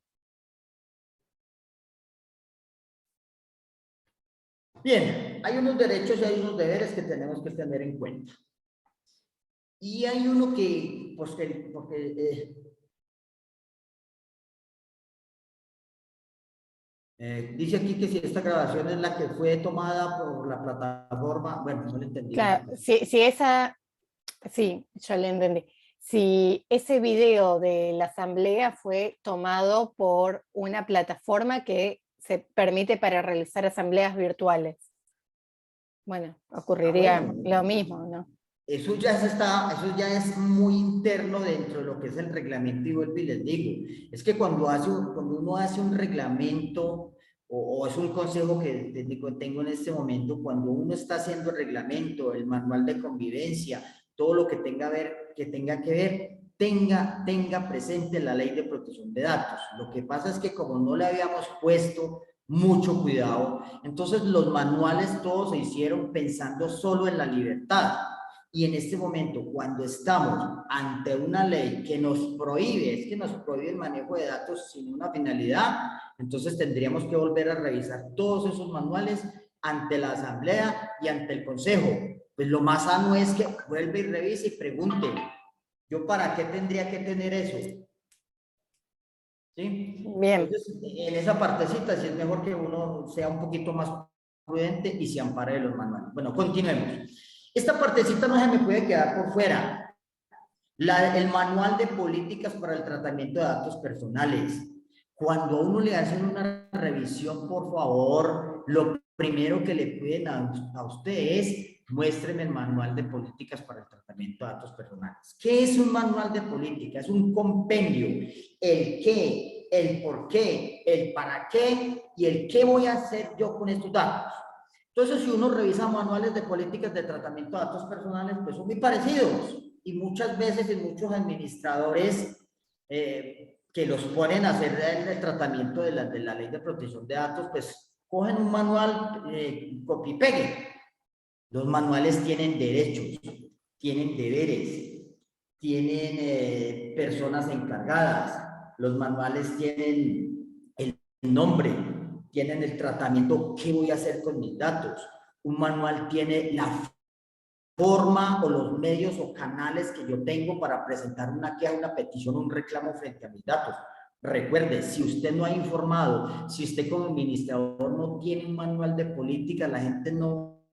Bien, hay unos derechos y hay unos deberes que tenemos que tener en cuenta. Y hay uno que, pues, dice aquí que si esta grabación es la que fue tomada por la plataforma, bueno, no lo entendí. Claro, sí, yo le entendí. Si ese video de la asamblea fue tomado por una plataforma que se permite para realizar asambleas virtuales. Bueno, ocurriría lo mismo, ¿no? Eso ya es muy interno dentro de lo que es el reglamento, y vuelvo y les digo, es que cuando uno hace un reglamento o es un consejo que tengo en este momento, cuando uno está haciendo el reglamento, el manual de convivencia, todo lo que tenga que ver, tenga presente la ley de protección de datos. Lo que pasa es que como no le habíamos puesto mucho cuidado, entonces los manuales todos se hicieron pensando solo en la libertad. Y en este momento, cuando estamos ante una ley que nos prohíbe, el manejo de datos sin una finalidad, entonces tendríamos que volver a revisar todos esos manuales ante la asamblea y ante el consejo. Pues lo más sano es que vuelva y revise y pregunte, ¿yo para qué tendría que tener eso? ¿Sí? Bien. Entonces, en esa partecita sí es mejor que uno sea un poquito más prudente y se ampare de los manuales. Bueno, continuemos. Esta partecita no se me puede quedar por fuera. El manual de políticas para el tratamiento de datos personales. Cuando a uno le hacen una revisión, por favor, lo primero que le piden a usted es muéstreme el manual de políticas para el tratamiento de datos personales. ¿Qué es un manual de política? Es un compendio. El qué, el por qué, el para qué y el qué voy a hacer yo con estos datos. Entonces, si uno revisa manuales de políticas de tratamiento de datos personales, pues son muy parecidos y muchas veces en muchos administradores que los ponen a hacer el tratamiento de la ley de protección de datos, pues cogen un manual, copy-pegue. Los manuales tienen derechos, tienen deberes, tienen personas encargadas, los manuales tienen el nombre, tienen el tratamiento, ¿qué voy a hacer con mis datos? Un manual tiene la forma o los medios o canales que yo tengo para presentar una queja, una petición, un reclamo frente a mis datos. Recuerde, si usted no ha informado, si usted como administrador no tiene un manual de política, la gente no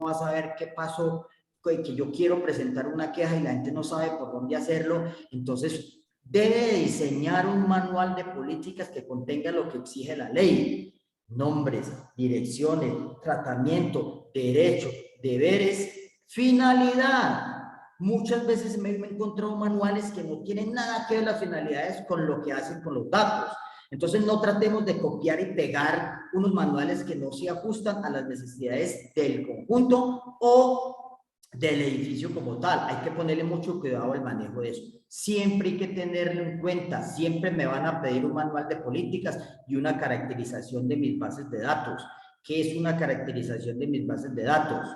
va a saber qué pasó, que yo quiero presentar una queja y la gente no sabe por dónde hacerlo. Entonces, debe diseñar un manual de políticas que contenga lo que exige la ley: nombres, direcciones, tratamiento, derechos, deberes, finalidad. Muchas veces me he encontrado manuales que no tienen nada que ver las finalidades con lo que hacen con los datos. Entonces no tratemos de copiar y pegar unos manuales que no se ajustan a las necesidades del conjunto o del edificio como tal. Hay que ponerle mucho cuidado al manejo de eso. Siempre hay que tenerlo en cuenta. Siempre me van a pedir un manual de políticas y una caracterización de mis bases de datos. ¿Qué es una caracterización de mis bases de datos?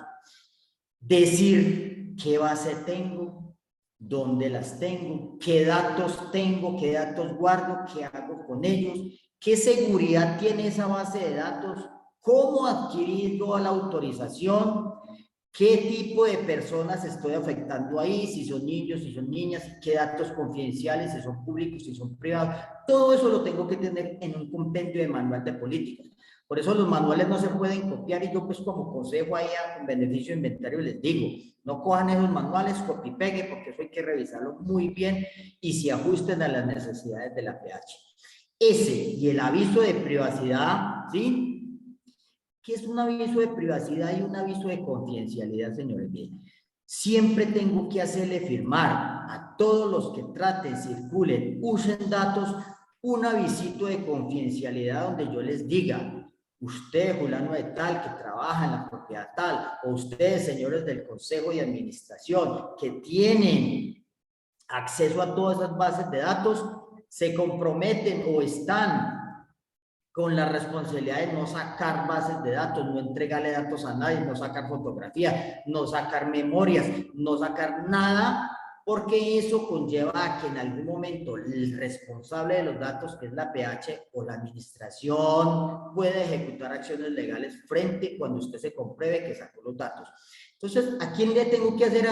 Decir qué base tengo, dónde las tengo, qué datos guardo, qué hago con ellos, qué seguridad tiene esa base de datos, cómo adquirir yo la autorización, qué tipo de personas estoy afectando ahí, si son niños, si son niñas, qué datos confidenciales, si son públicos, si son privados. Todo eso lo tengo que tener en un compendio de manual de políticas. Por eso los manuales no se pueden copiar y yo pues como consejo ahí con beneficio de inventario les digo, no cojan esos manuales, copy-pegue, porque eso hay que revisarlo muy bien y se ajusten a las necesidades de la PH. Ese y el aviso de privacidad, ¿sí? ¿Qué es un aviso de privacidad y un aviso de confidencialidad, señores? Bien, siempre tengo que hacerle firmar a todos los que traten, circulen, usen datos, un avisito de confidencialidad donde yo les diga: usted, fulano de tal, que trabaja en la propiedad tal, o ustedes, señores del consejo de administración, que tienen acceso a todas esas bases de datos, se comprometen o están con la responsabilidad de no sacar bases de datos, no entregarle datos a nadie, no sacar fotografías, no sacar memorias, no sacar nada, porque eso conlleva a que en algún momento el responsable de los datos, que es la PH o la administración, puede ejecutar acciones legales frente cuando usted se compruebe que sacó los datos. Entonces, ¿a quién le tengo que hacer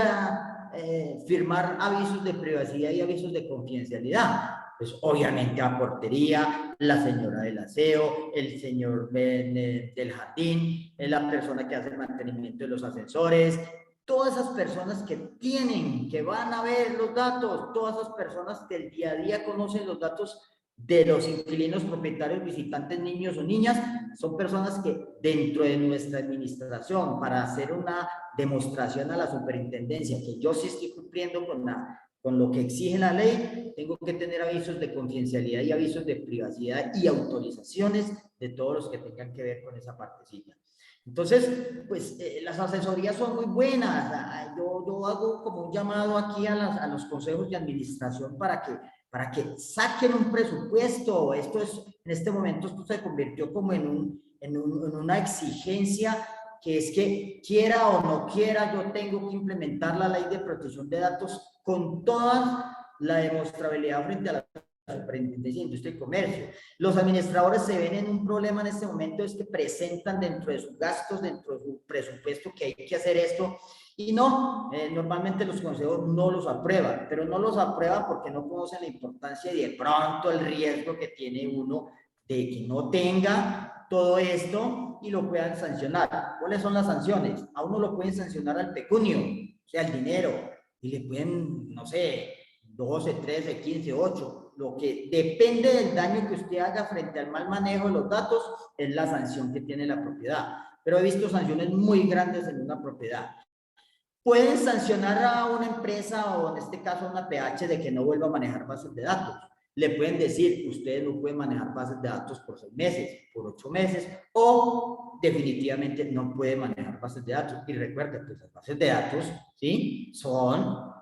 firmar avisos de privacidad y avisos de confidencialidad? Pues obviamente a portería, la señora del aseo, el señor del jardín, la persona que hace el mantenimiento de los ascensores, todas esas personas que tienen, que van a ver los datos, todas esas personas que el día a día conocen los datos de los inquilinos, propietarios, visitantes, niños o niñas, son personas que dentro de nuestra administración, para hacer una demostración a la superintendencia que yo sí estoy cumpliendo con lo que exige la ley, tengo que tener avisos de confidencialidad y avisos de privacidad y autorizaciones de todos los que tengan que ver con esa partecita. Entonces, pues las asesorías son muy buenas. Yo hago como un llamado aquí a los consejos de administración para que saquen un presupuesto. Esto es, en este momento, esto se convirtió como en una exigencia, que es que quiera o no quiera, yo tengo que implementar la ley de protección de datos con toda la demostrabilidad frente a la Superintendencia de Industria y Comercio. Los administradores se ven en un problema en este momento, es que presentan dentro de sus gastos, dentro de su presupuesto, que hay que hacer esto, y no, normalmente los consejos no los aprueban, pero no los aprueban porque no conocen la importancia y de pronto el riesgo que tiene uno de que no tenga todo esto y lo puedan sancionar. ¿Cuáles son las sanciones? A uno lo pueden sancionar al pecunio, o sea, al dinero, y le pueden, no sé, 12, 13, 15, 8. Lo que depende del daño que usted haga frente al mal manejo de los datos es la sanción que tiene la propiedad. Pero he visto sanciones muy grandes en una propiedad. Pueden sancionar a una empresa o en este caso a una PH de que no vuelva a manejar bases de datos. le pueden decir, ustedes no pueden manejar bases de datos por 6 meses, por 8 meses, o definitivamente no pueden manejar bases de datos. Y recuerden que las bases de datos, ¿sí? Son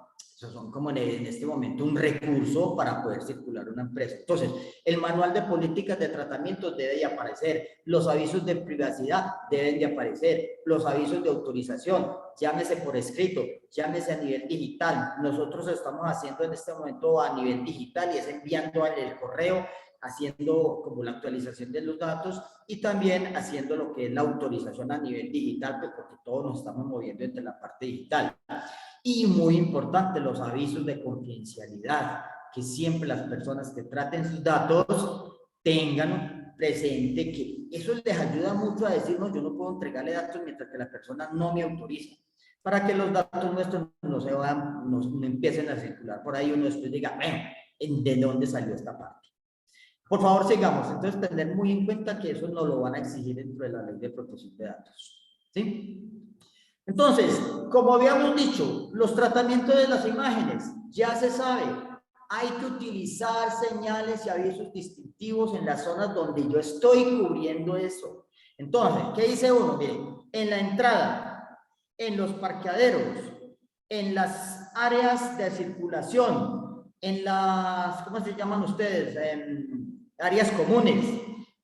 como en este momento un recurso para poder circular una empresa. Entonces, el manual de políticas de tratamiento debe de aparecer, los avisos de privacidad deben de aparecer, los avisos de autorización, llámese por escrito, llámese a nivel digital. Nosotros estamos haciendo en este momento a nivel digital y es enviando el correo, haciendo como la actualización de los datos y también haciendo lo que es la autorización a nivel digital, pues porque todos nos estamos moviendo entre la parte digital. Y muy importante, los avisos de confidencialidad, que siempre las personas que traten sus datos tengan presente que eso les ayuda mucho a decir, no, yo no puedo entregarle datos mientras que la persona no me autoriza, para que los datos nuestros no se vayan, no empiecen a circular por ahí, uno después diga, bueno, ¿de dónde salió esta parte? Por favor, sigamos. Entonces, tener muy en cuenta que eso no lo van a exigir dentro de la ley de protección de datos. ¿Sí? Entonces, como habíamos dicho, los tratamientos de las imágenes, ya se sabe, hay que utilizar señales y avisos distintivos en las zonas donde yo estoy cubriendo eso. Entonces, ¿qué dice uno? Miren, en la entrada, en los parqueaderos, en las áreas de circulación, en las, ¿cómo se llaman ustedes? En áreas comunes,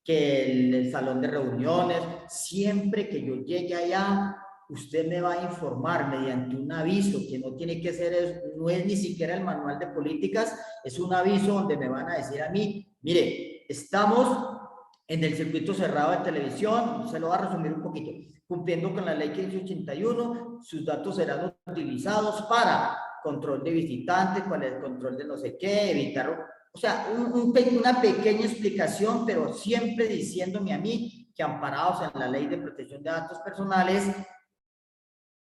que el salón de reuniones, siempre que yo llegue allá, usted me va a informar mediante un aviso que no tiene que ser, no es ni siquiera el manual de políticas, es un aviso donde me van a decir a mí, mire, estamos en el circuito cerrado de televisión, se lo voy a resumir un poquito, cumpliendo con la ley 1581, sus datos serán utilizados para control de visitantes, cuál es el control de no sé qué, evitar, o sea, una pequeña explicación, pero siempre diciéndome a mí que amparados en la ley de protección de datos personales,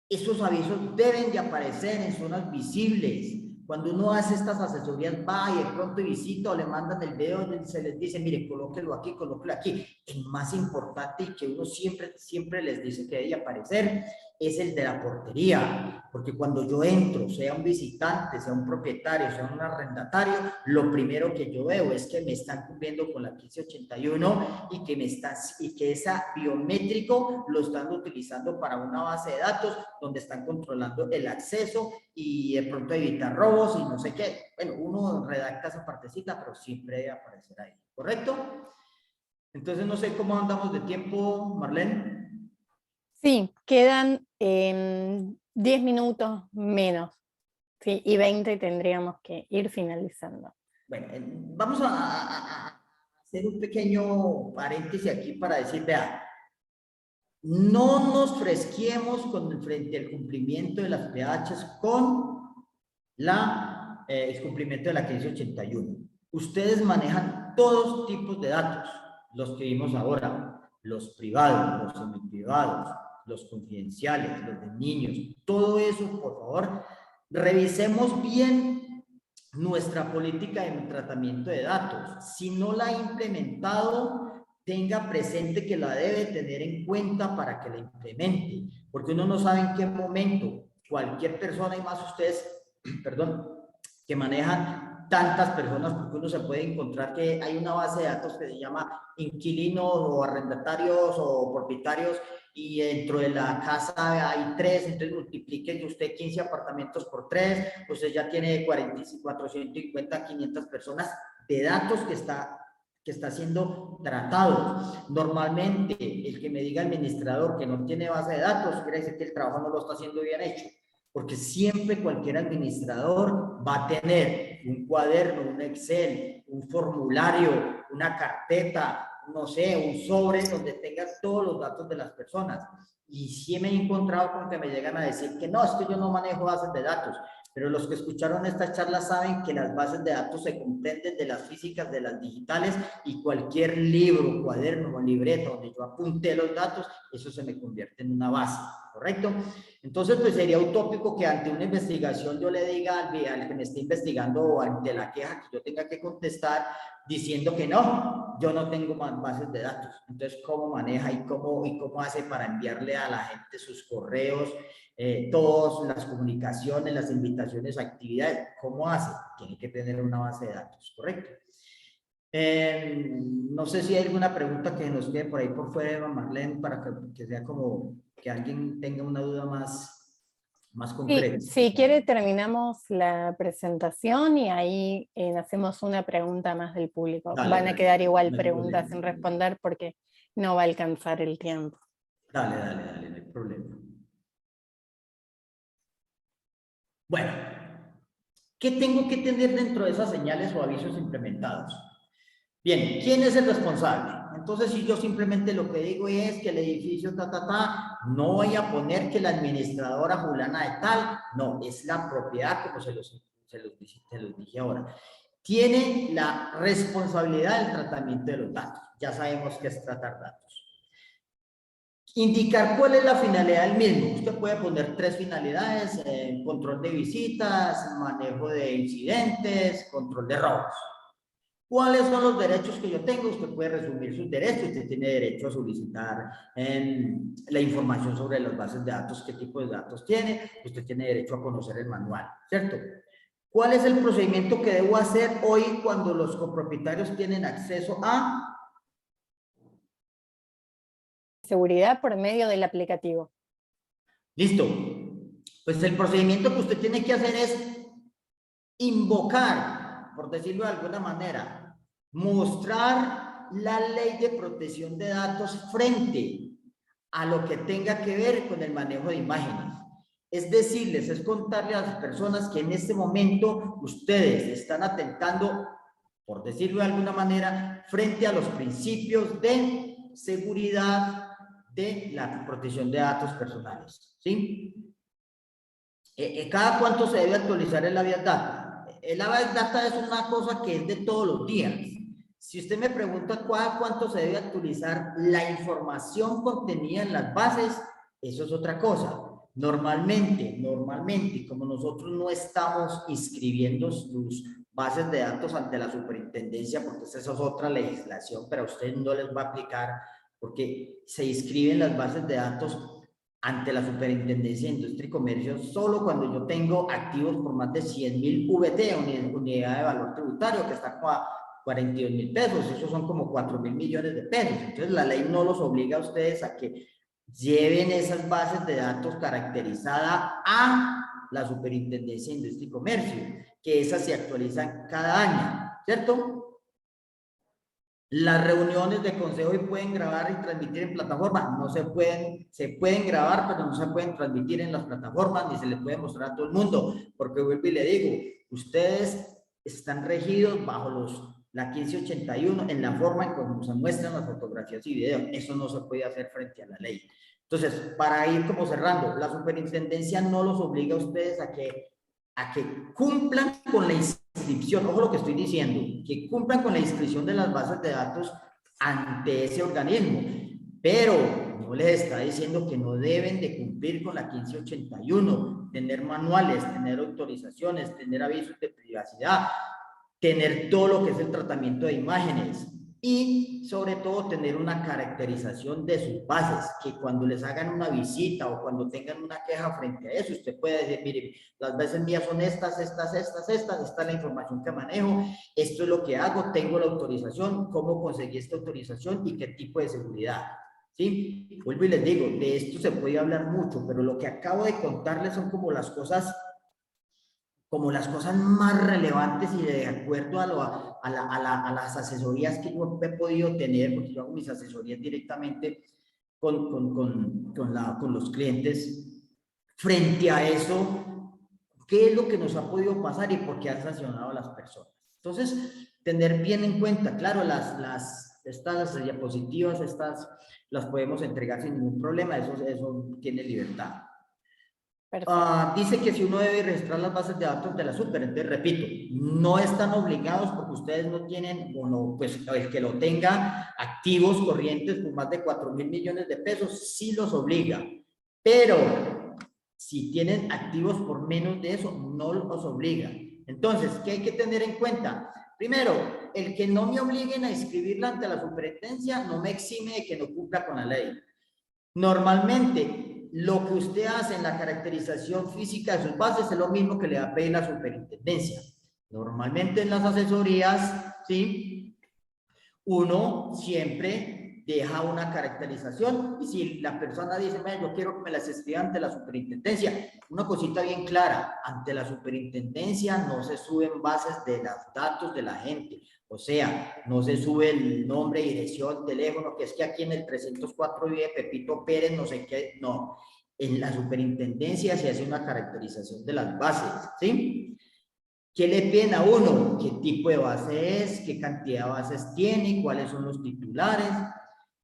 esos avisos deben de aparecer en zonas visibles. Cuando uno hace estas asesorías, va y de pronto visita o le mandan el video y se les dice, mire, colóquelo aquí, colóquelo aquí. El más importante y que uno siempre les dice que debe aparecer es el de la portería. Porque cuando yo entro, sea un visitante, sea un propietario, sea un arrendatario, lo primero que yo veo es que me están cumpliendo con la 1581 y que esa biométrico lo están utilizando para una base de datos donde están controlando el acceso y de pronto evitar robos y no sé qué. Bueno, uno redacta esa partecita, pero siempre debe aparecer ahí, ¿correcto? Entonces, no sé cómo andamos de tiempo, Marlene. Sí, quedan 10 minutos menos, sí, y 20 tendríamos que ir finalizando. Bueno, vamos a hacer un pequeño paréntesis aquí para decir, vea, no nos fresquemos frente al cumplimiento de las PHs con el cumplimiento de la 1581. Ustedes manejan todos tipos de datos, los que vimos ahora, los privados, los semiprivados, los confidenciales, los de niños, todo eso, por favor, revisemos bien nuestra política de tratamiento de datos. Si no la ha implementado, tenga presente que la debe tener en cuenta para que la implemente, porque uno no sabe en qué momento cualquier persona y más ustedes, perdón, que manejan tantas personas, porque uno se puede encontrar que hay una base de datos que se llama inquilinos o arrendatarios o propietarios y dentro de la casa hay 3, entonces multiplique usted 15 apartamentos por 3, usted ya tiene 450, 500 personas de datos que está siendo tratado. Normalmente, el que me diga administrador que no tiene base de datos, quiere decir que el trabajo no lo está haciendo bien hecho, porque siempre cualquier administrador va a tener un cuaderno, un Excel, un formulario, una carpeta, no sé, un sobre donde tengas todos los datos de las personas. Y sí me he encontrado con que me llegan a decir que no, es que yo no manejo bases de datos. Pero los que escucharon esta charla saben que las bases de datos se comprenden de las físicas, de las digitales, y cualquier libro, cuaderno o libreta donde yo apunté los datos, eso se me convierte en una base, ¿correcto? Entonces, pues sería utópico que ante una investigación yo le diga al que me esté investigando o ante la queja que yo tenga que contestar diciendo que no, yo no tengo más bases de datos. Entonces, ¿cómo maneja y cómo hace para enviarle a la gente sus correos, todas las comunicaciones, las invitaciones, actividades? ¿Cómo hace? tiene que tener una base de datos, ¿correcto? No sé si hay alguna pregunta que nos quede por ahí por fuera, Marlene, para que sea como que alguien tenga una duda más concreta. Si quiere terminamos la presentación y ahí hacemos una pregunta más del público. Dale, Van a quedar igual no hay preguntas problema. sin responder porque no va a alcanzar el tiempo. Dale, no hay problema. Bueno, ¿qué tengo que tener dentro de esas señales o avisos implementados? Bien, ¿quién es el responsable? Entonces, si yo simplemente lo que digo es que el edificio no voy a poner que la administradora fulana de tal, no, es la propiedad, como se los dije ahora. Tiene la responsabilidad del tratamiento de los datos. Ya sabemos qué es tratar datos. Indicar cuál es la finalidad del mismo. Usted puede poner 3 finalidades: control de visitas, manejo de incidentes, control de robos. ¿Cuáles son los derechos que yo tengo? Usted puede resumir sus derechos. Usted tiene derecho a solicitar la información sobre las bases de datos, qué tipo de datos tiene. Usted tiene derecho a conocer el manual, ¿cierto? ¿Cuál es el procedimiento que debo hacer hoy cuando los copropietarios tienen acceso a Seguridad por medio del aplicativo. Listo. Pues el procedimiento que usted tiene que hacer es invocar, por decirlo de alguna manera, mostrar la ley de protección de datos frente a lo que tenga que ver con el manejo de imágenes. Es decirles, es contarle a las personas que en este momento ustedes están atentando, por decirlo de alguna manera, frente a los principios de seguridad de la protección de datos personales, ¿sí? ¿Cada cuánto se debe actualizar el Aviat Data? El Aviat Data es una cosa que es de todos los días. Si usted me pregunta cuánto se debe actualizar la información contenida en las bases, eso es otra cosa. Normalmente, como nosotros no estamos inscribiendo sus bases de datos ante la superintendencia, porque esa es otra legislación, pero a usted no les va a aplicar, porque se inscriben las bases de datos ante la Superintendencia de Industria y Comercio solo cuando yo tengo activos por más de 100.000 VT, unidad de valor tributario, que está como a 42.000 pesos. Esos son como 4.000 millones de pesos. Entonces la ley no los obliga a ustedes a que lleven esas bases de datos caracterizadas a la Superintendencia de Industria y Comercio, que esas se actualizan cada año, ¿cierto? Las reuniones de consejo y pueden grabar y transmitir en plataformas. No se pueden grabar, pero no se pueden transmitir en las plataformas, ni se les puede mostrar a todo el mundo, porque vuelvo y le digo, ustedes están regidos bajo la 1581 en la forma en cómo se muestran las fotografías y videos. Eso no se puede hacer frente a la ley. Entonces, para ir como cerrando, la superintendencia no los obliga a ustedes a que cumplan con la inscripción, ojo lo que estoy diciendo, que cumplan con la inscripción de las bases de datos ante ese organismo, pero no les está diciendo que no deben de cumplir con la 1581, tener manuales, tener autorizaciones, tener avisos de privacidad, tener todo lo que es el tratamiento de imágenes y sobre todo tener una caracterización de sus bases, que cuando les hagan una visita o cuando tengan una queja frente a eso, usted puede decir, mire, las bases mías son esta es la información que manejo, esto es lo que hago, tengo la autorización, cómo conseguí esta autorización y qué tipo de seguridad. ¿Sí? Vuelvo y les digo, de esto se puede hablar mucho, pero lo que acabo de contarles son como las cosas más relevantes y de acuerdo a las asesorías que yo he podido tener, porque yo hago mis asesorías directamente con los clientes. Frente a eso, ¿qué es lo que nos ha podido pasar y por qué han sancionado a las personas? Entonces, tener bien en cuenta, claro, estas diapositivas, las podemos entregar sin ningún problema, eso tiene libertad. Dice que si uno debe registrar las bases de datos de la super, entonces repito, no están obligados porque ustedes no tienen, bueno, pues el que lo tenga activos corrientes por más de 4.000 millones de pesos, sí los obliga, pero si tienen activos por menos de eso, no los obliga. Entonces, ¿qué hay que tener en cuenta? Primero, el que no me obliguen a inscribirla ante la superintendencia no me exime de que no cumpla con la ley. Normalmente, lo que usted hace en la caracterización física de sus bases es lo mismo que le va a pedir la superintendencia. Normalmente en las asesorías, ¿sí? Uno siempre deja una caracterización y si la persona dice, yo quiero que me las escriba ante la superintendencia, una cosita bien clara, ante la superintendencia no se suben bases de los datos de la gente, o sea, no se sube el nombre, dirección, teléfono, que es que aquí en el 304 vive Pepito Pérez, no sé qué, no. En la superintendencia se hace una caracterización de las bases, ¿sí? ¿Qué le piden a uno? ¿Qué tipo de base es? ¿Qué cantidad de bases tiene? ¿Cuáles son los titulares?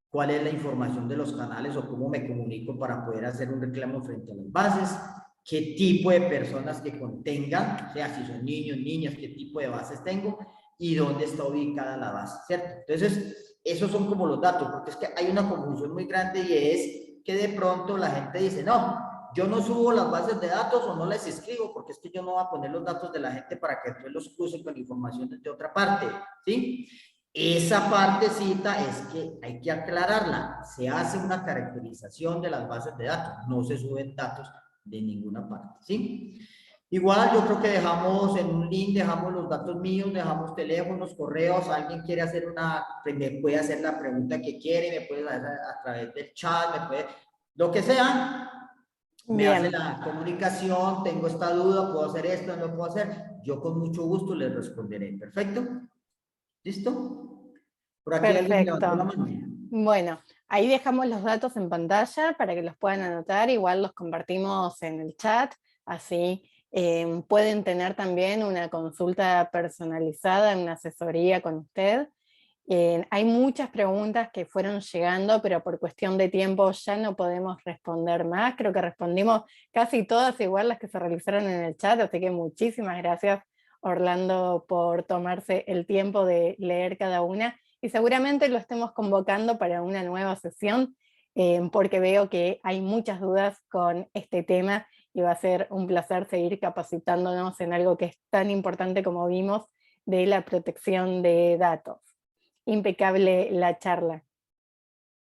¿Cuál es la información de los canales o cómo me comunico para poder hacer un reclamo frente a las bases? ¿Qué tipo de personas que contengan? O sea, si son niños, niñas, ¿qué tipo de bases tengo? ¿Y dónde está ubicada la base? ¿Cierto? Entonces, esos son como los datos, porque es que hay una confusión muy grande y es que de pronto la gente dice, no, yo no subo las bases de datos o no les escribo porque es que yo no voy a poner los datos de la gente para que después los cruce con información de otra parte, ¿sí? Esa partecita es que hay que aclararla. Se hace una caracterización de las bases de datos, no se suben datos de ninguna parte, ¿sí? Igual yo creo que dejamos en un link, dejamos los datos míos, dejamos teléfonos, correos, alguien quiere hacer me puede hacer la pregunta que quiere, me puede hacer a través del chat, me puede, lo que sea, me hace Bien, la comunicación, tengo esta duda, puedo hacer esto, no lo puedo hacer, yo con mucho gusto les responderé. ¿Perfecto? ¿Listo? Por aquí alguien levantó la perfecto. mano. Bueno, ahí dejamos los datos en pantalla para que los puedan anotar, igual los compartimos en el chat, así pueden tener también una consulta personalizada, una asesoría con usted. Hay muchas preguntas que fueron llegando, pero por cuestión de tiempo ya no podemos responder más. Creo que respondimos casi todas igual las que se realizaron en el chat, así que muchísimas gracias, Orlando, por tomarse el tiempo de leer cada una. Y seguramente lo estemos convocando para una nueva sesión, porque veo que hay muchas dudas con este tema y va a ser un placer seguir capacitándonos en algo que es tan importante como vimos de la protección de datos. Impecable la charla.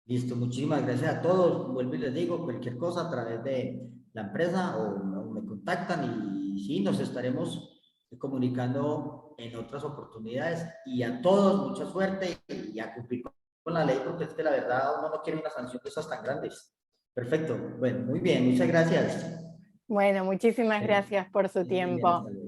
Listo, muchísimas gracias a todos. Vuelvo y les digo, cualquier cosa a través de la empresa o me contactan y sí, nos estaremos comunicando en otras oportunidades. Y a todos, mucha suerte y a cumplir con la ley, porque es que la verdad uno no quiere una sanción de esas tan grandes. Perfecto. Bueno, muy bien, muchas gracias. Bueno, muchísimas Bueno, gracias por su muy bien, tiempo. hasta luego.